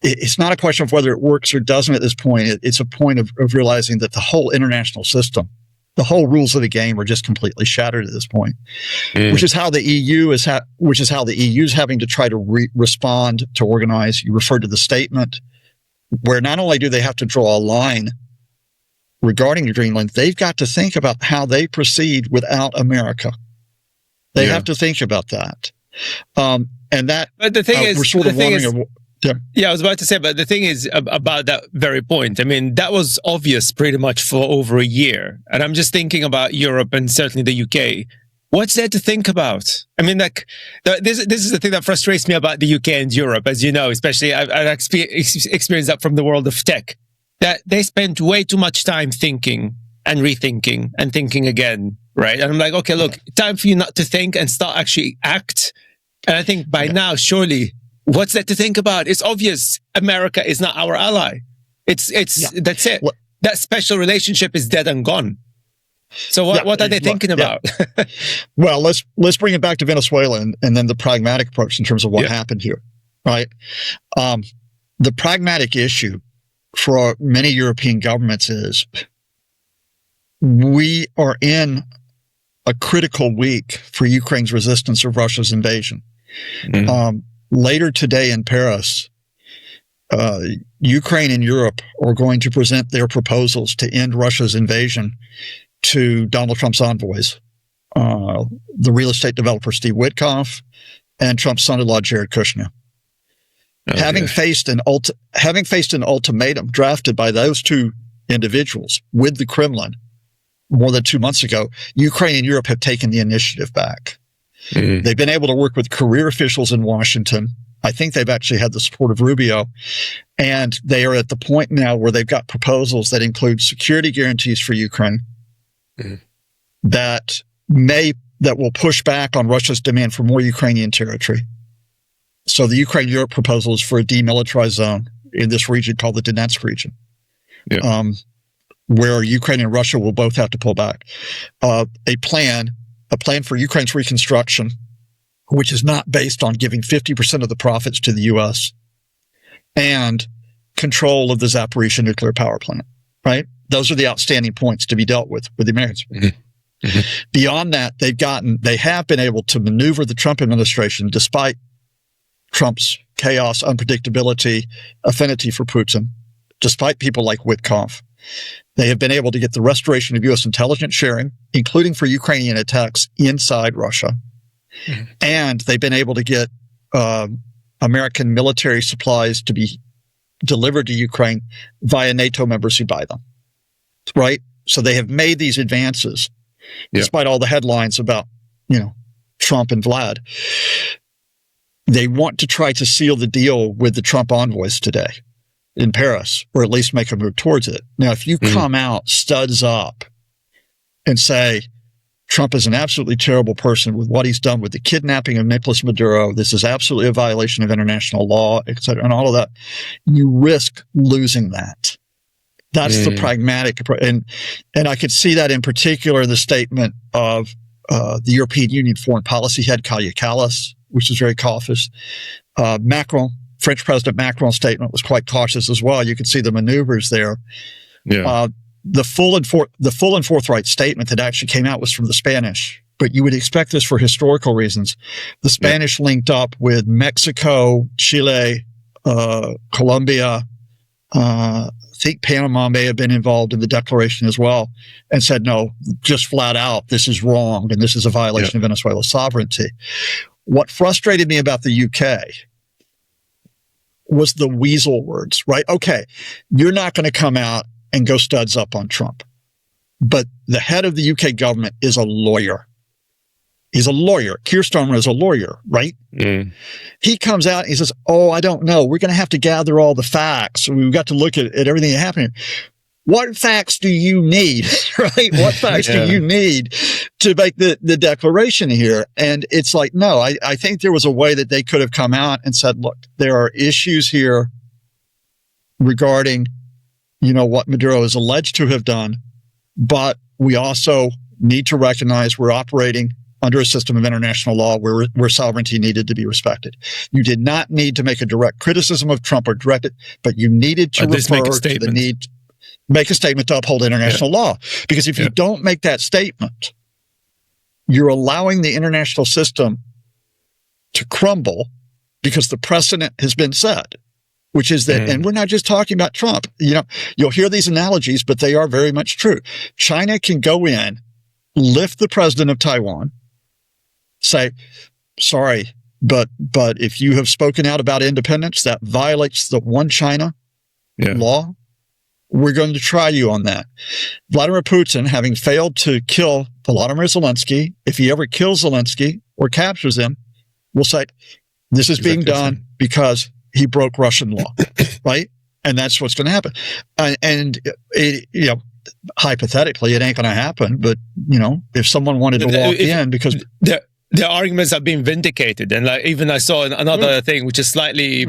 [SPEAKER 1] it's not a question of whether it works or doesn't at this point. It's a point of realizing that the whole international system, the whole rules of the game, are just completely shattered at this point. Which is how the EU is having to try to respond, to organize. You referred to the statement, where not only do they have to draw a line regarding Greenland, they've got to think about how they proceed without America. They have to think about that. And that,
[SPEAKER 2] but the thing is,
[SPEAKER 1] we're sort of wondering.
[SPEAKER 2] I was about to say, but the thing is about that very point. I mean, that was obvious pretty much for over a year. And I'm just thinking about Europe and certainly the UK. What's there to think about? I mean, like, this is the thing that frustrates me about the UK and Europe, as you know, especially I've experienced that from the world of tech. That they spent way too much time thinking and rethinking and thinking again, right? And I'm like, okay, look, time for you not to think and start actually act. And I think by now, surely, what's there to think about? It's obvious. America is not our ally. That's it. That special relationship is dead and gone. So what are they thinking about?
[SPEAKER 1] Well, let's bring it back to Venezuela and then the pragmatic approach in terms of what happened here, right? The pragmatic issue for many European governments is we are in a critical week for Ukraine's resistance of Russia's invasion. Later today in Paris, Ukraine and Europe are going to present their proposals to end Russia's invasion to Donald Trump's envoys, the real estate developer Steve Witkoff and Trump's son-in-law Jared Kushner. Having faced an ultimatum drafted by those two individuals with the Kremlin more than 2 months ago, Ukraine and Europe have taken the initiative back. They've been able to work with career officials in Washington. I think they've actually had the support of Rubio, and they are at the point now where they've got proposals that include security guarantees for Ukraine that will push back on Russia's demand for more Ukrainian territory. So the Ukraine-Europe proposal is for a demilitarized zone in this region called the Donetsk region, where Ukraine and Russia will both have to pull back. A plan for Ukraine's reconstruction, which is not based on giving 50% of the profits to the U.S. and control of the Zaporizhzhia nuclear power plant, right? Those are the outstanding points to be dealt with the Americans. Beyond that, they have been able to maneuver the Trump administration despite Trump's chaos, unpredictability, affinity for Putin, despite people like Witkoff. They have been able to get the restoration of U.S. intelligence sharing, including for Ukrainian attacks inside Russia. And they've been able to get American military supplies to be delivered to Ukraine via NATO members who buy them, right? So they have made these advances, despite all the headlines about, Trump and Vlad. They want to try to seal the deal with the Trump envoys today in Paris, or at least make a move towards it. Now, if you come out studs up and say Trump is an absolutely terrible person with what he's done with the kidnapping of Nicolas Maduro, this is absolutely a violation of international law, et cetera, and all of that, you risk losing that. That's the pragmatic approach. And I could see that in particular in the statement of the European Union foreign policy head, Kaja Kallas, which is very cautious. Macron, French President Macron's statement was quite cautious as well. You could see the maneuvers there.
[SPEAKER 2] Yeah.
[SPEAKER 1] The full and forthright statement that actually came out was from the Spanish, but you would expect this for historical reasons. The Spanish linked up with Mexico, Chile, Colombia. I think Panama may have been involved in the declaration as well, and said, no, just flat out, this is wrong, and this is a violation of Venezuela's sovereignty. What frustrated me about the UK was the weasel words, right? Okay, you're not going to come out and go studs up on Trump, but the head of the UK government is a lawyer. He's a lawyer. Keir Starmer is a lawyer, right? He comes out and he says, oh, I don't know. We're going to have to gather all the facts. We've got to look at everything that's happening. What facts do you need, right? What facts do you need to make the declaration here? And it's like, no, I think there was a way that they could have come out and said, look, there are issues here regarding, what Maduro is alleged to have done, but we also need to recognize we're operating under a system of international law where sovereignty needed to be respected. You did not need to make a direct criticism of Trump or direct it, but you needed to refer to the need, make a statement to uphold international law. Because if you don't make that statement, you're allowing the international system to crumble because the precedent has been set, which is that, and we're not just talking about Trump. You'll hear these analogies, but they are very much true. China can go in, lift the president of Taiwan, say, sorry, but if you have spoken out about independence, that violates the one China law. We're going to try you on that. Vladimir Putin, having failed to kill Volodymyr Zelensky, if he ever kills Zelensky or captures him, will say, this is being done because he broke Russian law, right? And that's what's going to happen. And hypothetically, it ain't going to happen. But, if someone wanted to walk in because...
[SPEAKER 2] The arguments are being vindicated. And even I saw another thing, which is slightly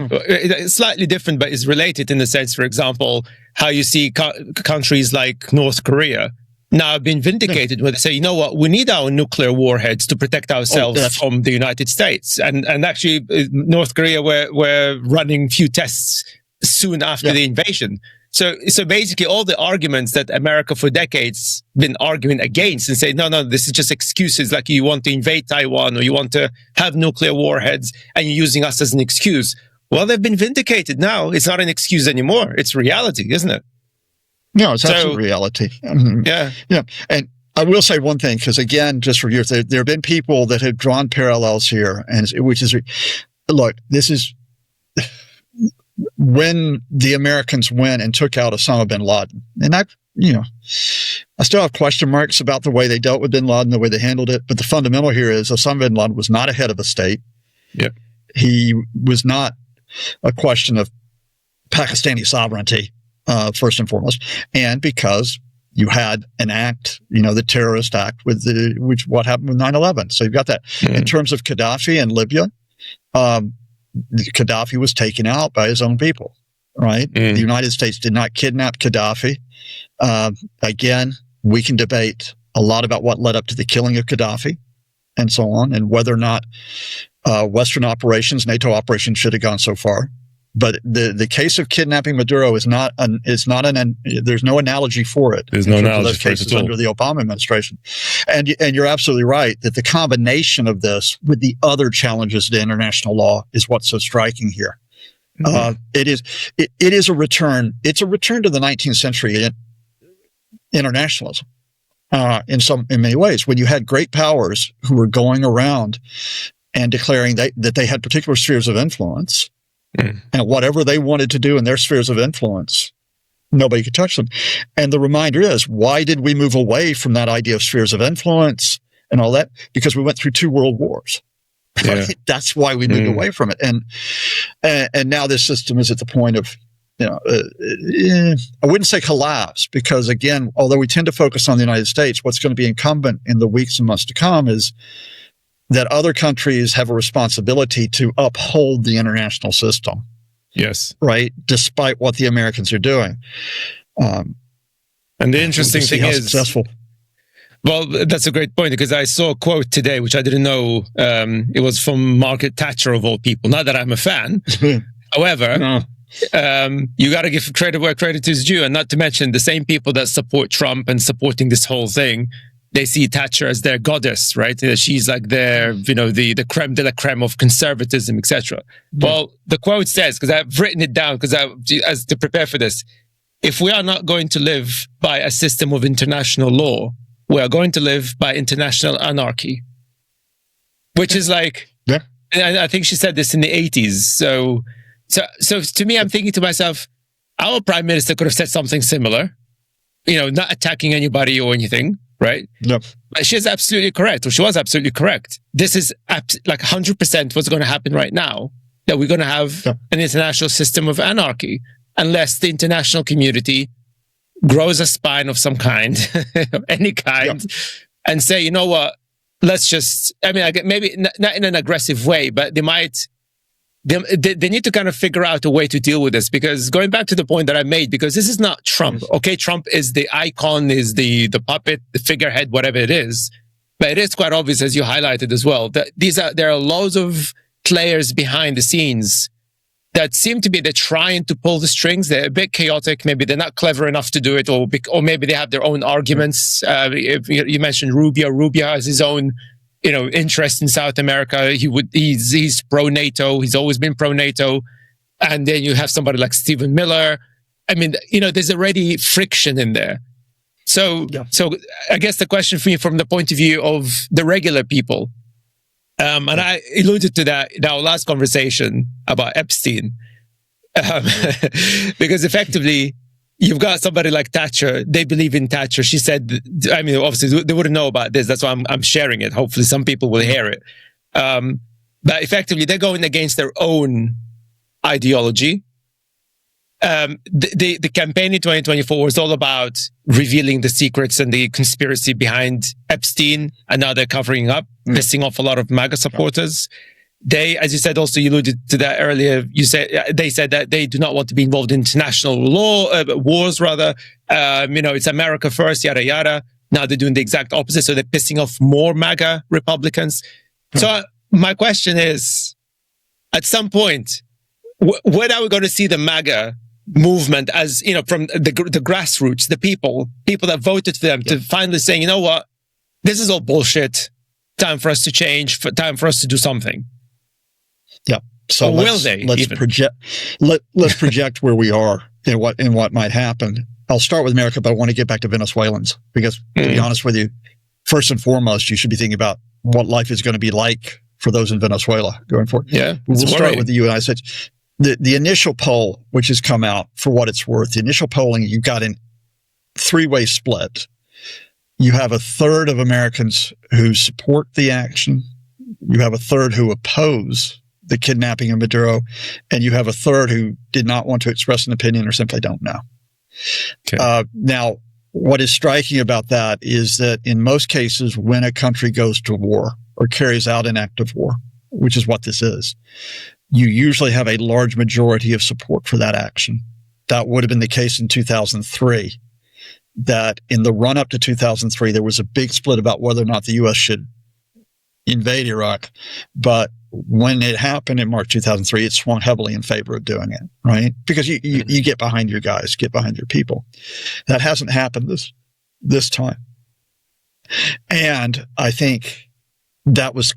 [SPEAKER 2] different, but is related in the sense, for example, how you see countries like North Korea now have been vindicated where they say, you know what, we need our nuclear warheads to protect ourselves from the United States. And actually, North Korea were running few tests soon after the invasion. So basically all the arguments that America for decades been arguing against and say, no, this is just excuses, like you want to invade Taiwan or you want to have nuclear warheads and you're using us as an excuse. Well, they've been vindicated now. It's not an excuse anymore. It's reality, isn't it?
[SPEAKER 1] No, it's absolute reality. Yeah. And I will say one thing, because again, just for years, there have been people that have drawn parallels here, and which is, look, this is when the Americans went and took out Osama bin Laden. And I still have question marks about the way they dealt with bin Laden, the way they handled it. But the fundamental here is Osama bin Laden was not a head of a state.
[SPEAKER 2] Yep.
[SPEAKER 1] He was not a question of Pakistani sovereignty, first and foremost. And because you had an act, the terrorist act which what happened with 9/11. So you've got that. In terms of Gaddafi and Libya, Gaddafi was taken out by his own people, right? The United States did not kidnap Gaddafi. Again, we can debate a lot about what led up to the killing of Gaddafi and so on, and whether or not Western operations, NATO operations should have gone so far. But the case of kidnapping Maduro there's no analogy for it.
[SPEAKER 2] There's no analogy
[SPEAKER 1] those cases under the Obama administration. And you're absolutely right that the combination of this with the other challenges to international law is what's so striking here. It is a return. It's a return to the 19th century internationalism in many ways, when you had great powers who were going around and declaring that they had particular spheres of influence. And whatever they wanted to do in their spheres of influence, nobody could touch them. And the reminder is, why did we move away from that idea of spheres of influence and all that, because we went through 2 world wars.
[SPEAKER 2] Yeah.
[SPEAKER 1] Right? That's why we moved away from it. And now this system is at the point of, I wouldn't say collapse, because again, although we tend to focus on the United States, what's going to be incumbent in the weeks and months to come is that other countries have a responsibility to uphold the international system.
[SPEAKER 2] Yes.
[SPEAKER 1] Right? Despite what the Americans are doing.
[SPEAKER 2] And the interesting thing is,
[SPEAKER 1] successful.
[SPEAKER 2] Well, that's a great point, because I saw a quote today, which I didn't know. It was from Margaret Thatcher, of all people. Not that I'm a fan. However,
[SPEAKER 1] No.
[SPEAKER 2] You got to give credit where credit is due. And not to mention the same people that support Trump and supporting this whole thing, they see Thatcher as their goddess, right? She's like their, the creme de la creme of conservatism, etc. Yeah. Well, the quote says, because I've written it down as to prepare for this, if we are not going to live by a system of international law, we are going to live by international anarchy. Which is like,
[SPEAKER 1] yeah.
[SPEAKER 2] And I think she said this in the 80s. So to me, I'm thinking to myself, our prime minister could have said something similar, not attacking anybody or anything. Right?
[SPEAKER 1] Yep.
[SPEAKER 2] She is absolutely correct, or she was absolutely correct. This is like 100% what's going to happen right now, that we're going to have an international system of anarchy, unless the international community grows a spine of some kind, any kind, and say, you know what, let's just, maybe not in an aggressive way, but they need to kind of figure out a way to deal with this, because going back to the point that I made, because this is not Trump. Okay, Trump is the icon, is the puppet, the figurehead, whatever it is. But it is quite obvious, as you highlighted as well, that there are loads of players behind the scenes that seem to be, they're trying to pull the strings. They're a bit chaotic. Maybe they're not clever enough to do it, or maybe they have their own arguments. You mentioned Rubio. Rubio has his own interest in South America. He's pro-NATO. He's always been pro-NATO. And then you have somebody like Stephen Miller. There's already friction in there. So I guess the question for you from the point of view of the regular people, and I alluded to that in our last conversation about Epstein, because effectively, you've got somebody like Thatcher. They believe in Thatcher. She said, obviously they wouldn't know about this. That's why I'm sharing it. Hopefully some people will hear it. But effectively they're going against their own ideology. The campaign in 2024 was all about revealing the secrets and the conspiracy behind Epstein. And now they're covering up, pissing off a lot of MAGA supporters. They, as you said, also you alluded to that earlier. They said that they do not want to be involved in international law, wars rather. It's America first, yada yada. Now they're doing the exact opposite, so they're pissing off more MAGA Republicans. So my question is, at some point, when are we going to see the MAGA movement, as from the grassroots, the people that voted for them, to finally saying, you know what, this is all bullshit. Time for us to change. Time for us to do something.
[SPEAKER 1] Yeah. So let's project where we are and what might happen. I'll start with America, but I want to get back to Venezuelans, because to be honest with you, first and foremost, you should be thinking about what life is going to be like for those in Venezuela going forward.
[SPEAKER 2] Yeah.
[SPEAKER 1] We'll start with the United States. The initial poll, which has come out, for what it's worth, the initial polling, you've got a 3-way split. You have a third of Americans who support the action. You have a third who oppose the kidnapping of Maduro, and you have a third who did not want to express an opinion or simply don't know.
[SPEAKER 2] Okay.
[SPEAKER 1] Now, what is striking about that is that in most cases, when a country goes to war or carries out an act of war, which is what this is, you usually have a large majority of support for that action. That would have been the case in 2003. That in the run-up to 2003, there was a big split about whether or not the U.S. should invade Iraq. But when it happened in March 2003, it swung heavily in favor of doing it, right? Because you get behind your guys, get behind your people. That hasn't happened this time. And I think that was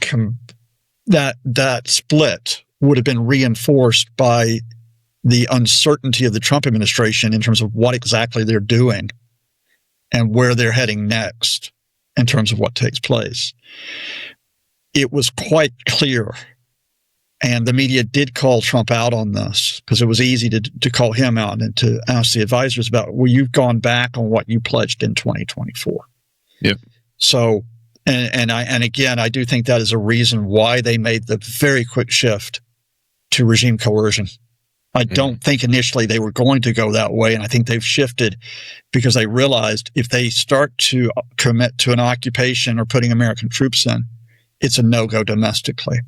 [SPEAKER 1] that split would have been reinforced by the uncertainty of the Trump administration in terms of what exactly they're doing and where they're heading next in terms of what takes place. It was quite clear, and the media did call Trump out on this, because it was easy to call him out and to ask the advisors about, well, you've gone back on what you pledged in 2024.
[SPEAKER 2] Yep.
[SPEAKER 1] So And again, I do think that is a reason why they made the very quick shift to regime coercion. I don't think initially they were going to go that way, and I think they've shifted because they realized if they start to commit to an occupation or putting American troops in, it's a no-go domestically.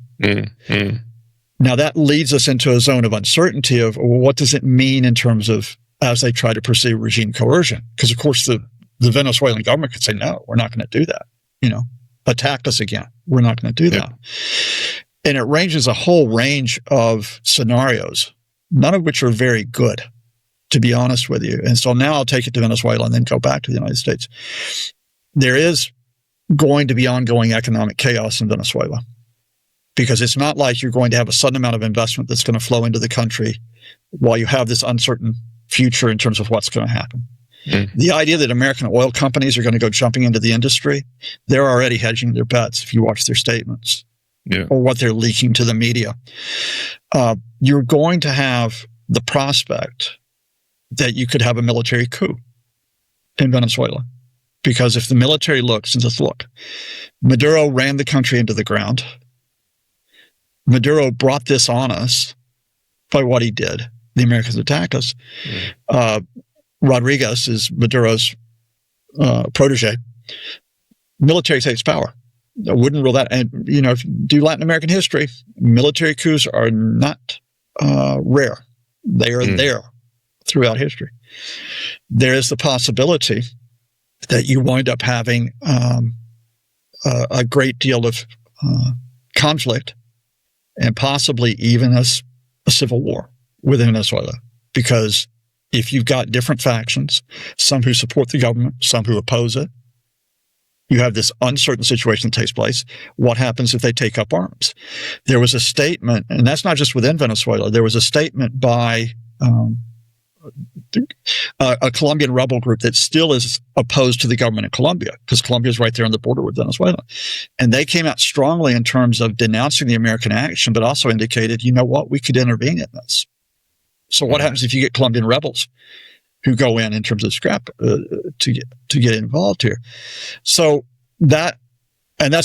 [SPEAKER 1] Now, that leads us into a zone of uncertainty of, well, what does it mean in terms of as they try to pursue regime coercion? Because, of course, the Venezuelan government could say, no, we're not going to do that. Attack us again. We're not going to do that. And it ranges a whole range of scenarios, none of which are very good, to be honest with you. And so now I'll take it to Venezuela and then go back to the United States. There is going to be ongoing economic chaos in Venezuela because it's not like you're going to have a sudden amount of investment that's going to flow into the country while you have this uncertain future in terms of what's going to happen. The idea that American oil companies are going to go jumping into the industry, they're already hedging their bets if you watch their statements or what they're leaking to the media. You're going to have the prospect that you could have a military coup in Venezuela. Because if the military looks and says, look, Maduro ran the country into the ground. Maduro brought this on us by what he did. The Americans attacked us. Rodriguez is Maduro's protege. Military takes power. I wouldn't rule that. And, if you do Latin American history, military coups are not rare. They are there throughout history. There is the possibility that you wind up having a great deal of conflict and possibly even a civil war within Venezuela. Because if you've got different factions, some who support the government, some who oppose it, you have this uncertain situation that takes place. What happens if they take up arms? There was a statement, and that's not just within Venezuela. There was a statement by a Colombian rebel group that still is opposed to the government in Colombia, because Colombia is right there on the border with Venezuela. And they came out strongly in terms of denouncing the American action, but also indicated, you know what, we could intervene in this. So what happens if you get Colombian rebels who go in terms of scrap to get involved here? So that's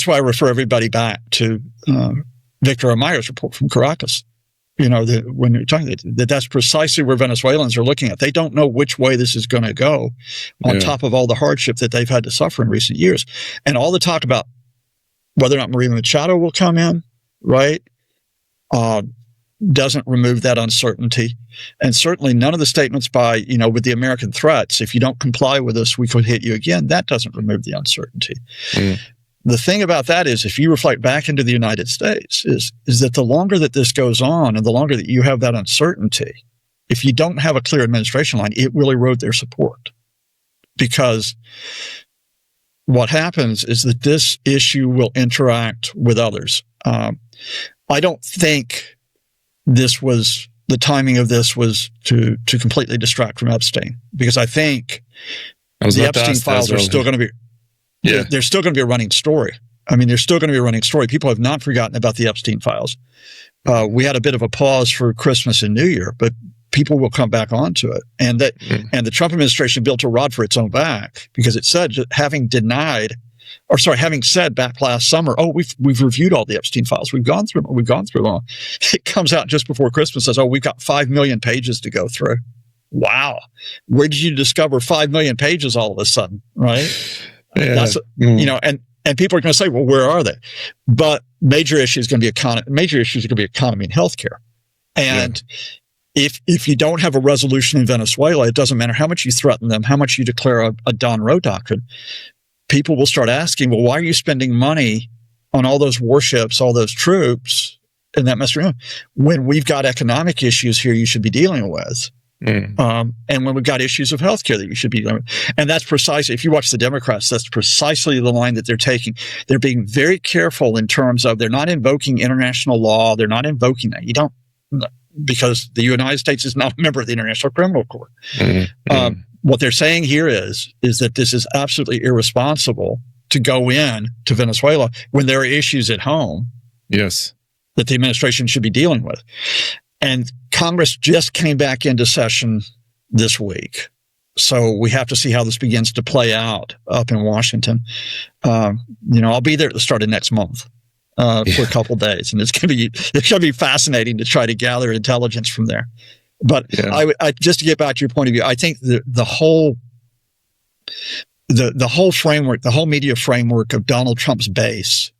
[SPEAKER 1] why I refer everybody back to Victor Amayo's report from Caracas. When you're talking that's precisely where Venezuelans are looking at. They don't know which way this is going to go on top of all the hardship that they've had to suffer in recent years. And all the talk about whether or not Maria Machado will come in, right, doesn't remove that uncertainty. And certainly none of the statements by, with the American threats, if you don't comply with us, we could hit you again, that doesn't remove the uncertainty. The thing about that is, if you reflect back into the United States, is that the longer that this goes on and the longer that you have that uncertainty, if you don't have a clear administration line, it will erode their support. Because what happens is that this issue will interact with others. I don't think the timing of this was to completely distract from Epstein, because I think the Epstein files are still going to be, they're still going to be a running story. I mean, they're still going to be a running story. People have not forgotten about the Epstein files. We had a bit of a pause for Christmas and New Year, but people will come back onto it. And and the Trump administration built a rod for its own back, because it said, having said back last summer, we've reviewed all the Epstein files. We've gone through them all. It comes out just before Christmas, says, we've got 5 million pages to go through. Wow. Where did you discover 5 million pages all of a sudden? Right. That's, and people are going to say, well, where are they? But major issues are going to be economy and healthcare. And if you don't have a resolution in Venezuela, it doesn't matter how much you threaten them, how much you declare a Don Roe doctrine. People will start asking, well, why are you spending money on all those warships, all those troops, and that mess around, when we've got economic issues here you should be dealing with? And when we've got issues of healthcare that you should be dealing with. And that's precisely, if you watch the Democrats, that's precisely the line that they're taking. They're being very careful in terms of, they're not invoking international law. They're not invoking that. Because the United States is not a member of the International Criminal Court. What they're saying here is that this is absolutely irresponsible to go in to Venezuela when there are issues at home. Yes. That the administration should be dealing with. And Congress just came back into session this week. So we have to see how this begins to play out up in Washington. I'll be there at the start of next month for a couple of days, and it's going to be fascinating to try to gather intelligence from there. But I just to get back to your point of view, I think the whole framework, the whole media framework of Donald Trump's base,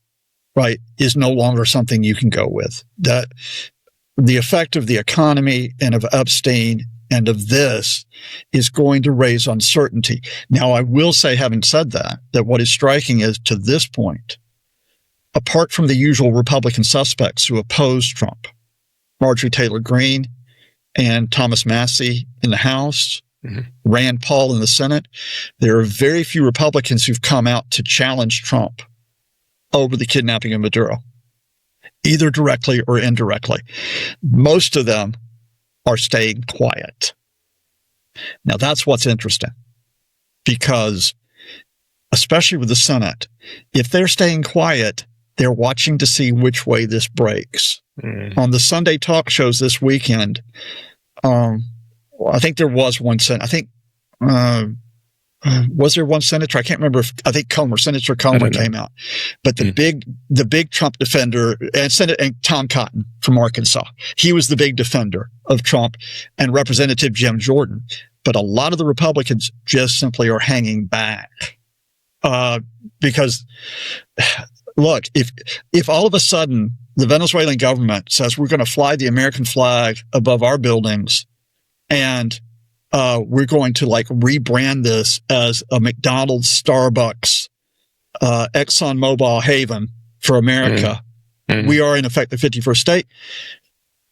[SPEAKER 1] right, is no longer something you can go with. That the effect of the economy and of Epstein and of this is going to raise uncertainty. Now, I will say, having said that what is striking is, to this point, apart from the usual Republican suspects who oppose Trump, Marjorie Taylor Greene and Thomas Massie in the House, Rand Paul in the Senate, there are very few Republicans who've come out to challenge Trump over the kidnapping of Maduro, either directly or indirectly. Most of them are staying quiet. Now, that's what's interesting, because especially with the Senate, if they're staying quiet, they're watching to see which way this breaks. On the Sunday talk shows this weekend, I think there was one senator. I think, was there one senator? I can't remember. I think Senator Comer came out. But the big Trump defender, and Tom Cotton from Arkansas, he was the big defender of Trump, and Representative Jim Jordan. But a lot of the Republicans just simply are hanging back. Because, look, if all of a sudden the Venezuelan government says we're going to fly the American flag above our buildings, and we're going to rebrand this as a McDonald's, Starbucks, ExxonMobil haven for America. We are in effect the 51st state.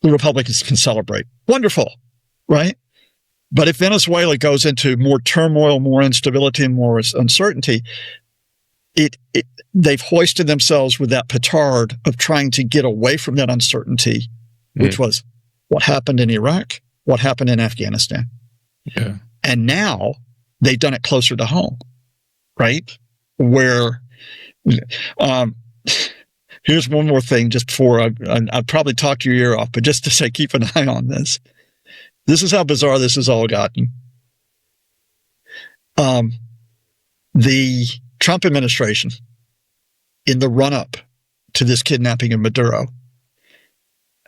[SPEAKER 1] The Republicans can celebrate. Wonderful, right? But if Venezuela goes into more turmoil, more instability, and more uncertainty, they've hoisted themselves with that petard of trying to get away from that uncertainty, which was what happened in Iraq, what happened in Afghanistan. Yeah. And now they've done it closer to home, right? Where, here's one more thing just before I'd probably talk your ear off, but just to say, keep an eye on this. This is how bizarre this has all gotten. The Trump administration, in the run-up to this kidnapping of Maduro,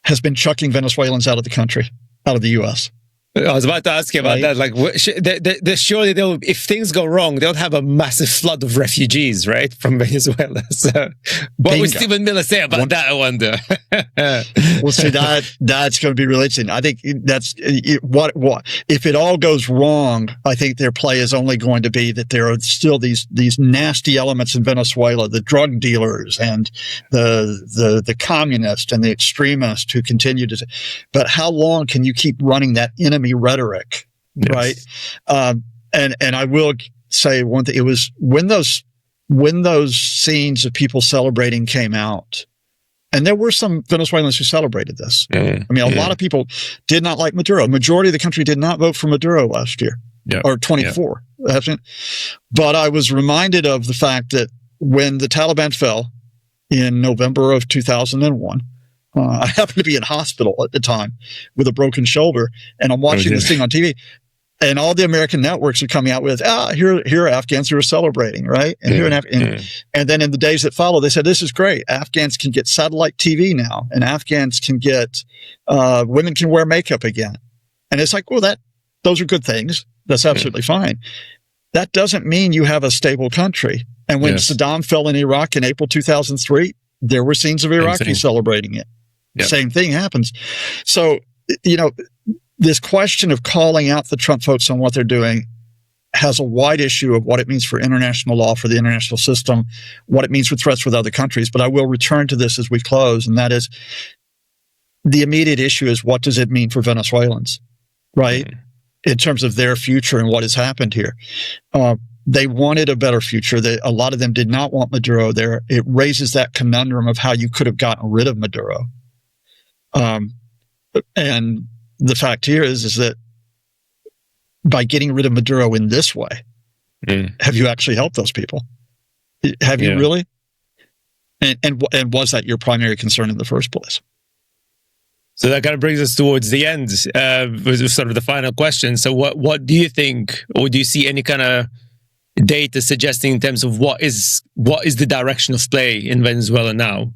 [SPEAKER 1] has been chucking Venezuelans out of the country, out of the U.S.
[SPEAKER 2] I was about to ask you about that. Like, surely if things go wrong, they'll have a massive flood of refugees, right, from Venezuela. So, what would Stephen Miller say about that? I wonder.
[SPEAKER 1] Well, see, that's going to be really interesting. I think that's what if it all goes wrong. I think their play is only going to be that there are still these nasty elements in Venezuela, the drug dealers and the communists and the extremists who continue to. But how long can you keep running that enemy rhetoric, right? And I will say one thing. It was when those scenes of people celebrating came out, and there were some Venezuelans who celebrated this. I mean, a lot of people did not like Maduro. Majority of the country did not vote for Maduro last year, or 24. But I was reminded of the fact that when the Taliban fell in November of 2001, I happened to be in hospital at the time with a broken shoulder, and I'm watching this thing on TV, and all the American networks are coming out with, here are Afghans who are celebrating, right? And and then in the days that follow, they said, this is great. Afghans can get satellite TV now, and Afghans can get, women can wear makeup again. And it's like, well, those are good things. That's absolutely fine. That doesn't mean you have a stable country. And when Saddam fell in Iraq in April 2003, there were scenes of Iraqis celebrating it. Same thing happens. So, this question of calling out the Trump folks on what they're doing has a wide issue of what it means for international law, for the international system, what it means for threats with other countries. But I will return to this as we close, and that is the immediate issue is, what does it mean for Venezuelans, right? In terms of their future and what has happened here. They wanted a better future. A lot of them did not want Maduro there. It raises that conundrum of how you could have gotten rid of Maduro. And the fact here is that by getting rid of Maduro in this way, have you actually helped those people? Have you really? And was that your primary concern in the first place?
[SPEAKER 2] So that kind of brings us towards the end, with sort of the final question. So what do you think, or do you see any kind of data suggesting in terms of what is the direction of play in Venezuela now?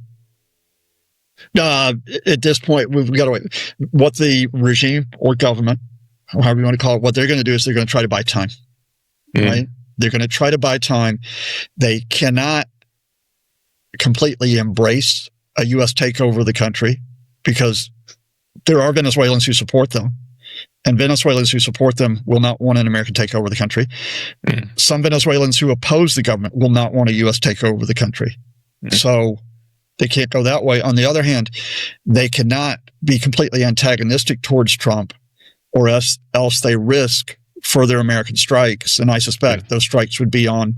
[SPEAKER 1] At this point, we've got to wait. What the regime or government, or however you want to call it, what they're going to do is they're going to try to buy time, right? They're going to try to buy time. They cannot completely embrace a U.S. takeover of the country because there are Venezuelans who support them, and Venezuelans who support them will not want an American takeover of the country. Some Venezuelans who oppose the government will not want a U.S. takeover of the country. So they can't go that way. On the other hand, they cannot be completely antagonistic towards Trump, or else they risk further American strikes. And I suspect those strikes would be on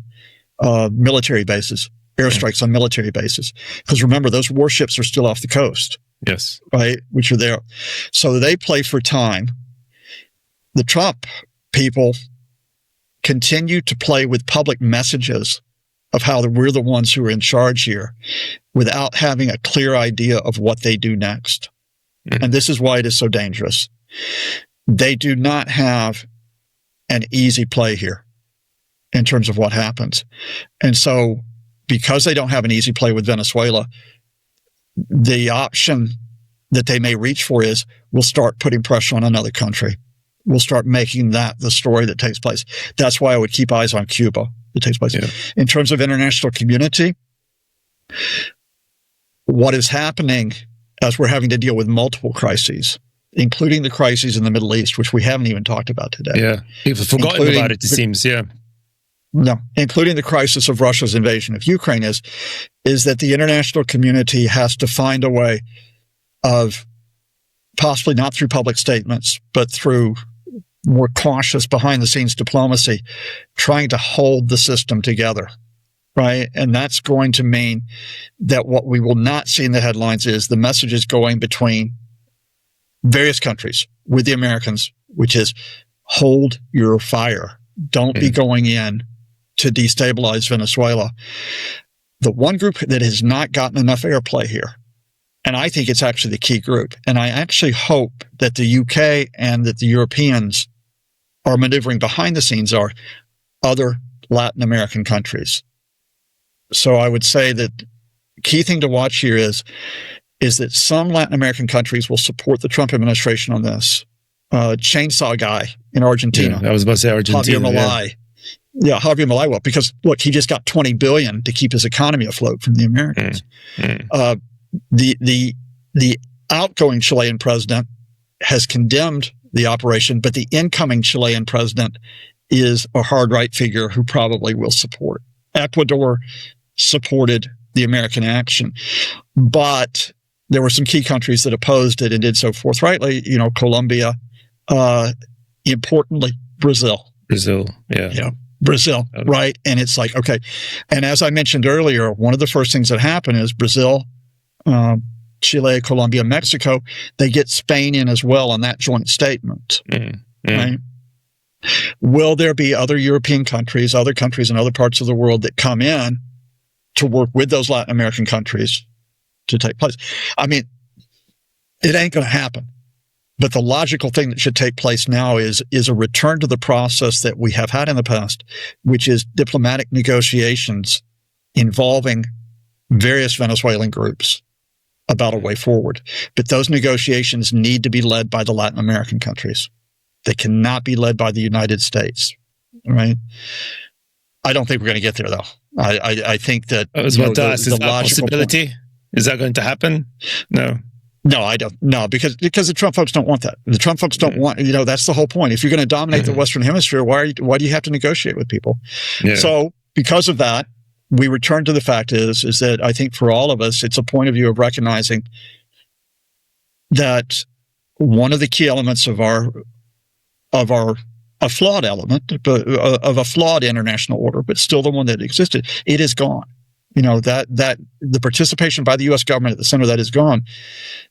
[SPEAKER 1] military bases, airstrikes on military bases. Because remember, those warships are still off the coast.
[SPEAKER 2] Yes.
[SPEAKER 1] Right, which are there. So they play for time. The Trump people continue to play with public messages of how we're the ones who are in charge here without having a clear idea of what they do next. And this is why it is so dangerous. They do not have an easy play here in terms of what happens. And so because they don't have an easy play with Venezuela, the option that they may reach for is we'll start putting pressure on another country. We'll start making that the story that takes place. That's why I would keep eyes on Cuba that takes place. In terms of international community, what is happening as we're having to deal with multiple crises, including the crises in the Middle East, which we haven't even talked about today.
[SPEAKER 2] Yeah, people have forgotten about it, it seems,
[SPEAKER 1] No, including the crisis of Russia's invasion of Ukraine, is that the international community has to find a way of, possibly not through public statements, but through more cautious behind-the-scenes diplomacy, trying to hold the system together, right? And that's going to mean that what we will not see in the headlines is the messages going between various countries with the Americans, which is hold your fire. Don't be going in to destabilize Venezuela. The one group that has not gotten enough airplay here, and I think it's actually the key group, and I actually hope that the UK and that the Europeans are maneuvering behind the scenes, are other Latin American countries. So I would say that the key thing to watch here is that some Latin American countries will support the Trump administration on this. Chainsaw guy in Argentina.
[SPEAKER 2] I was about to say Argentina.
[SPEAKER 1] Javier Milei. Yeah, Javier Milei will, because look, he just got $20 billion to keep his economy afloat from the Americans. The outgoing Chilean president has condemned the operation, but the incoming Chilean president is a hard right figure who probably will support. Ecuador supported the American action, but there were some key countries that opposed it and did so forthrightly. You know, Colombia, importantly, Brazil.
[SPEAKER 2] Brazil.
[SPEAKER 1] Right? And it's like, okay. And as I mentioned earlier, one of the first things that happen is Brazil, Chile, Colombia, Mexico, they get Spain in as well on that joint statement. Right? Will there be other European countries, other countries in other parts of the world that come in to work with those Latin American countries to take place? I mean, it ain't going to happen. But the logical thing that should take place now is a return to the process that we have had in the past, which is diplomatic negotiations involving various Venezuelan groups about a way forward. But those negotiations need to be led by the Latin American countries. They cannot be led by the United States, right? I don't think we're going to get there, though. I think that
[SPEAKER 2] I was about to ask, is that a possibility? Is that going to happen?
[SPEAKER 1] No, I don't. No, because the Trump folks don't want that. The Trump folks don't want, that's the whole point. If you're going to dominate the Western Hemisphere, why do you have to negotiate with people? So because of that, we return to the fact is that I think for all of us, it's a point of view of recognizing that one of the key elements of a flawed element, of a flawed international order, but still the one that existed, it is gone. That the participation by the U.S. government at the center of that is gone.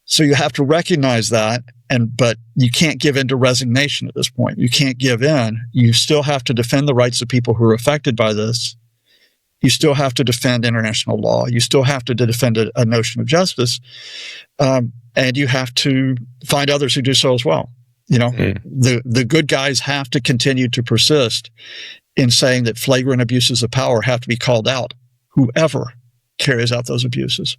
[SPEAKER 1] So you have to recognize that, but you can't give in to resignation at this point. You can't give in. You still have to defend the rights of people who are affected by this. You still have to defend international law. You still have to defend a notion of justice. And you have to find others who do so as well. The good guys have to continue to persist in saying that flagrant abuses of power have to be called out, whoever carries out those abuses.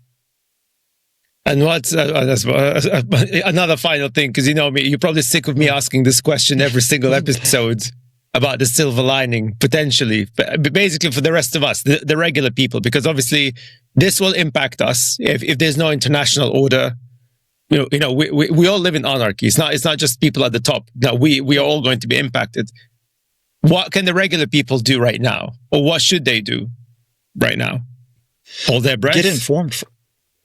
[SPEAKER 2] And what's another final thing, because you know me, you're probably sick of me asking this question every single episode about the silver lining, potentially, but basically for the rest of us, the regular people, because obviously this will impact us if there's no international order. We all live in anarchy. It's not just people at the top. No, we are all going to be impacted. What can the regular people do right now, or what should they do right now? Hold their breath.
[SPEAKER 1] Get informed.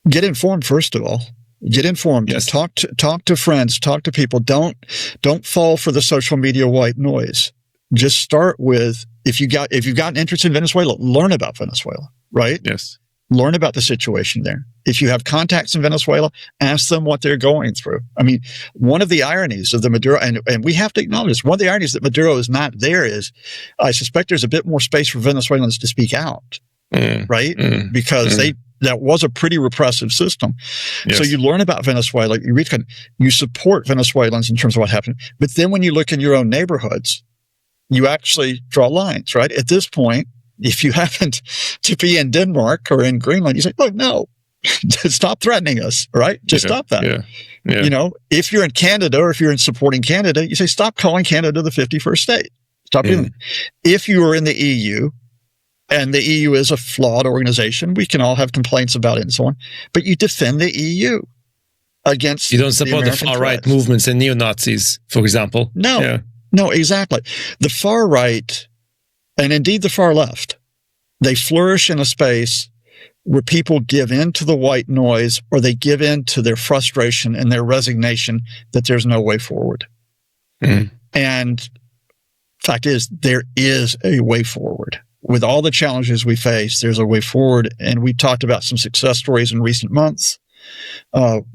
[SPEAKER 1] Get informed first of all. Get informed.
[SPEAKER 2] Yes.
[SPEAKER 1] Talk to friends. Talk to people. Don't fall for the social media white noise. Just start with if you've got an interest in Venezuela, learn about Venezuela. Right?
[SPEAKER 2] Yes.
[SPEAKER 1] Learn about the situation there. If you have contacts in Venezuela, ask them what they're going through. I mean, one of the ironies of the Maduro, and we have to acknowledge, one of the ironies that Maduro is not there is, I suspect there's a bit more space for Venezuelans to speak out, right? Because that was a pretty repressive system. Yes. So you learn about Venezuela, you support Venezuelans in terms of what happened. But then when you look in your own neighborhoods, you actually draw lines, right? At this point, if you happen to be in Denmark or in Greenland, you say, "Oh no, stop threatening us!" Right? Just stop that. Yeah. If you're in Canada or if you're in supporting Canada, you say, "Stop calling Canada the 51st state." Stop doing that. If you are in the EU, and the EU is a flawed organization, we can all have complaints about it and so on, but you defend the EU against.
[SPEAKER 2] You don't support the far-right movements and neo-Nazis, for example.
[SPEAKER 1] No, exactly. The far right, and indeed the far left, they flourish in a space where people give in to the white noise, or they give in to their frustration and their resignation that there's no way forward. And fact is, there is a way forward. With all the challenges we face, there's a way forward. And we talked about some success stories in recent months,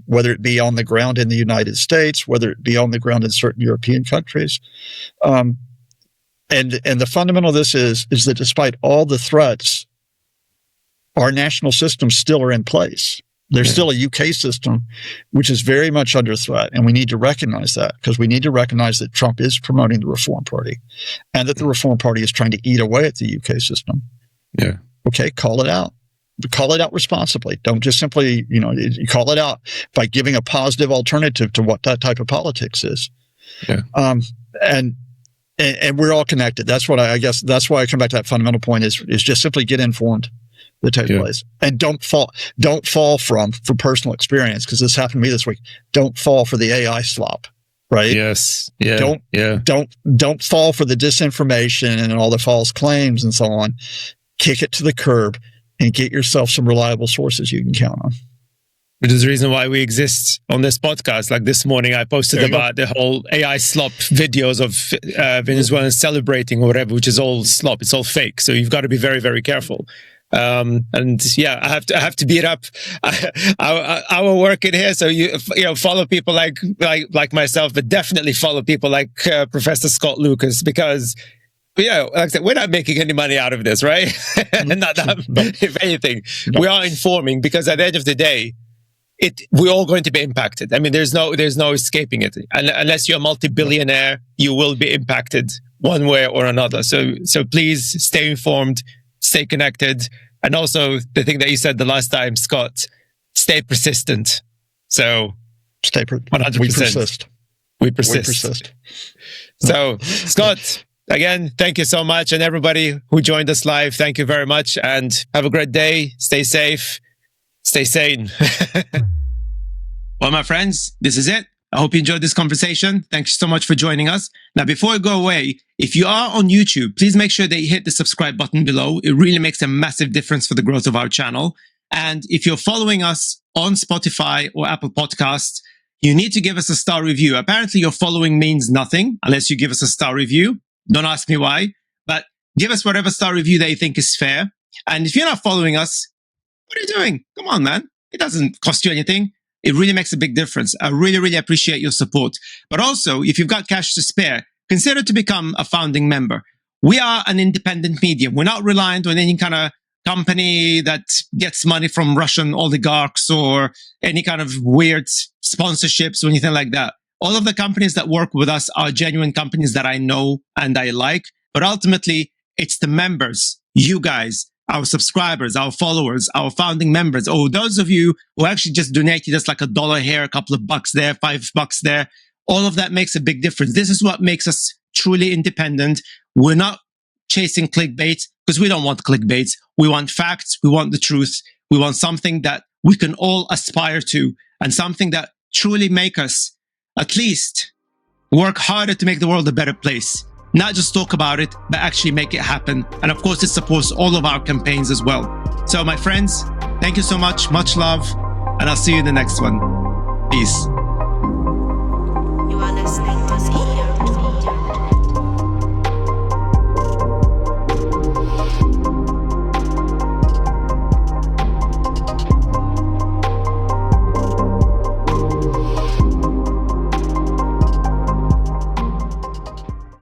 [SPEAKER 1] whether it be on the ground in the United States, whether it be on the ground in certain European countries. And the fundamental of this is that despite all the threats, our national systems still are in place. There's still a UK system, which is very much under threat. And we need to recognize that, because we need to recognize that Trump is promoting the Reform Party and that the Reform Party is trying to eat away at the UK system.
[SPEAKER 2] Yeah.
[SPEAKER 1] Okay. Call it out. Call it out responsibly. Don't just simply, you call it out by giving a positive alternative to what that type of politics is.
[SPEAKER 2] Yeah.
[SPEAKER 1] And we're all connected. That's what I guess that's why I come back to that fundamental point is just simply get informed. That take place, and don't fall from personal experience, because this happened to me this week. Don't fall for the AI slop, right?
[SPEAKER 2] Yes, yeah.
[SPEAKER 1] Don't fall for the disinformation and all the false claims and so on. Kick it to the curb and get yourself some reliable sources you can count on.
[SPEAKER 2] Which is the reason why we exist on this podcast. Like this morning, I posted about the whole AI slop videos of Venezuelans celebrating or whatever, which is all slop. It's all fake. So you've got to be very, very careful. And yeah, I have to beat up our work in here. So you follow people like myself, but definitely follow people like Professor Scott Lucas, because like I said, we're not making any money out of this, right? Not that, if anything, we are informing, because at the end of the day, we're all going to be impacted. I mean, there's no escaping it. And unless you're a multi-billionaire, you will be impacted one way or another. So please stay informed. Stay connected. And also the thing that you said the last time, Scott, stay persistent. So 100%. We persist. So Scott, again, thank you so much. And everybody who joined us live, thank you very much. And have a great day. Stay safe. Stay sane. Well, my friends, this is it. I hope you enjoyed this conversation. Thank you so much for joining us. Now, before I go away, if you are on YouTube, please make sure that you hit the subscribe button below. It really makes a massive difference for the growth of our channel. And if you're following us on Spotify or Apple Podcasts, you need to give us a star review. Apparently, your following means nothing unless you give us a star review. Don't ask me why, but give us whatever star review that you think is fair. And if you're not following us, what are you doing? Come on, man. It doesn't cost you anything. It really makes a big difference. I really, really appreciate your support. But also, if you've got cash to spare, consider to become a founding member. We are an independent medium. We're not reliant on any kind of
[SPEAKER 3] company that gets money from Russian oligarchs or any kind of weird sponsorships or anything like that. All of the companies that work with us are genuine companies that I know and I like. But ultimately, it's the members, you guys, our subscribers, our followers, our founding members, or those of you who actually just donated us like $1 here, a couple of bucks there, $5 there. All of that makes a big difference. This is what makes us truly independent. We're not chasing clickbait because we don't want clickbaits. We want facts. We want the truth. We want something that we can all aspire to and something that truly make us at least work harder to make the world a better place. Not just talk about it, but actually make it happen. And of course, it supports all of our campaigns as well. So my friends, thank you so much. Much love. And I'll see you in the next one. Peace.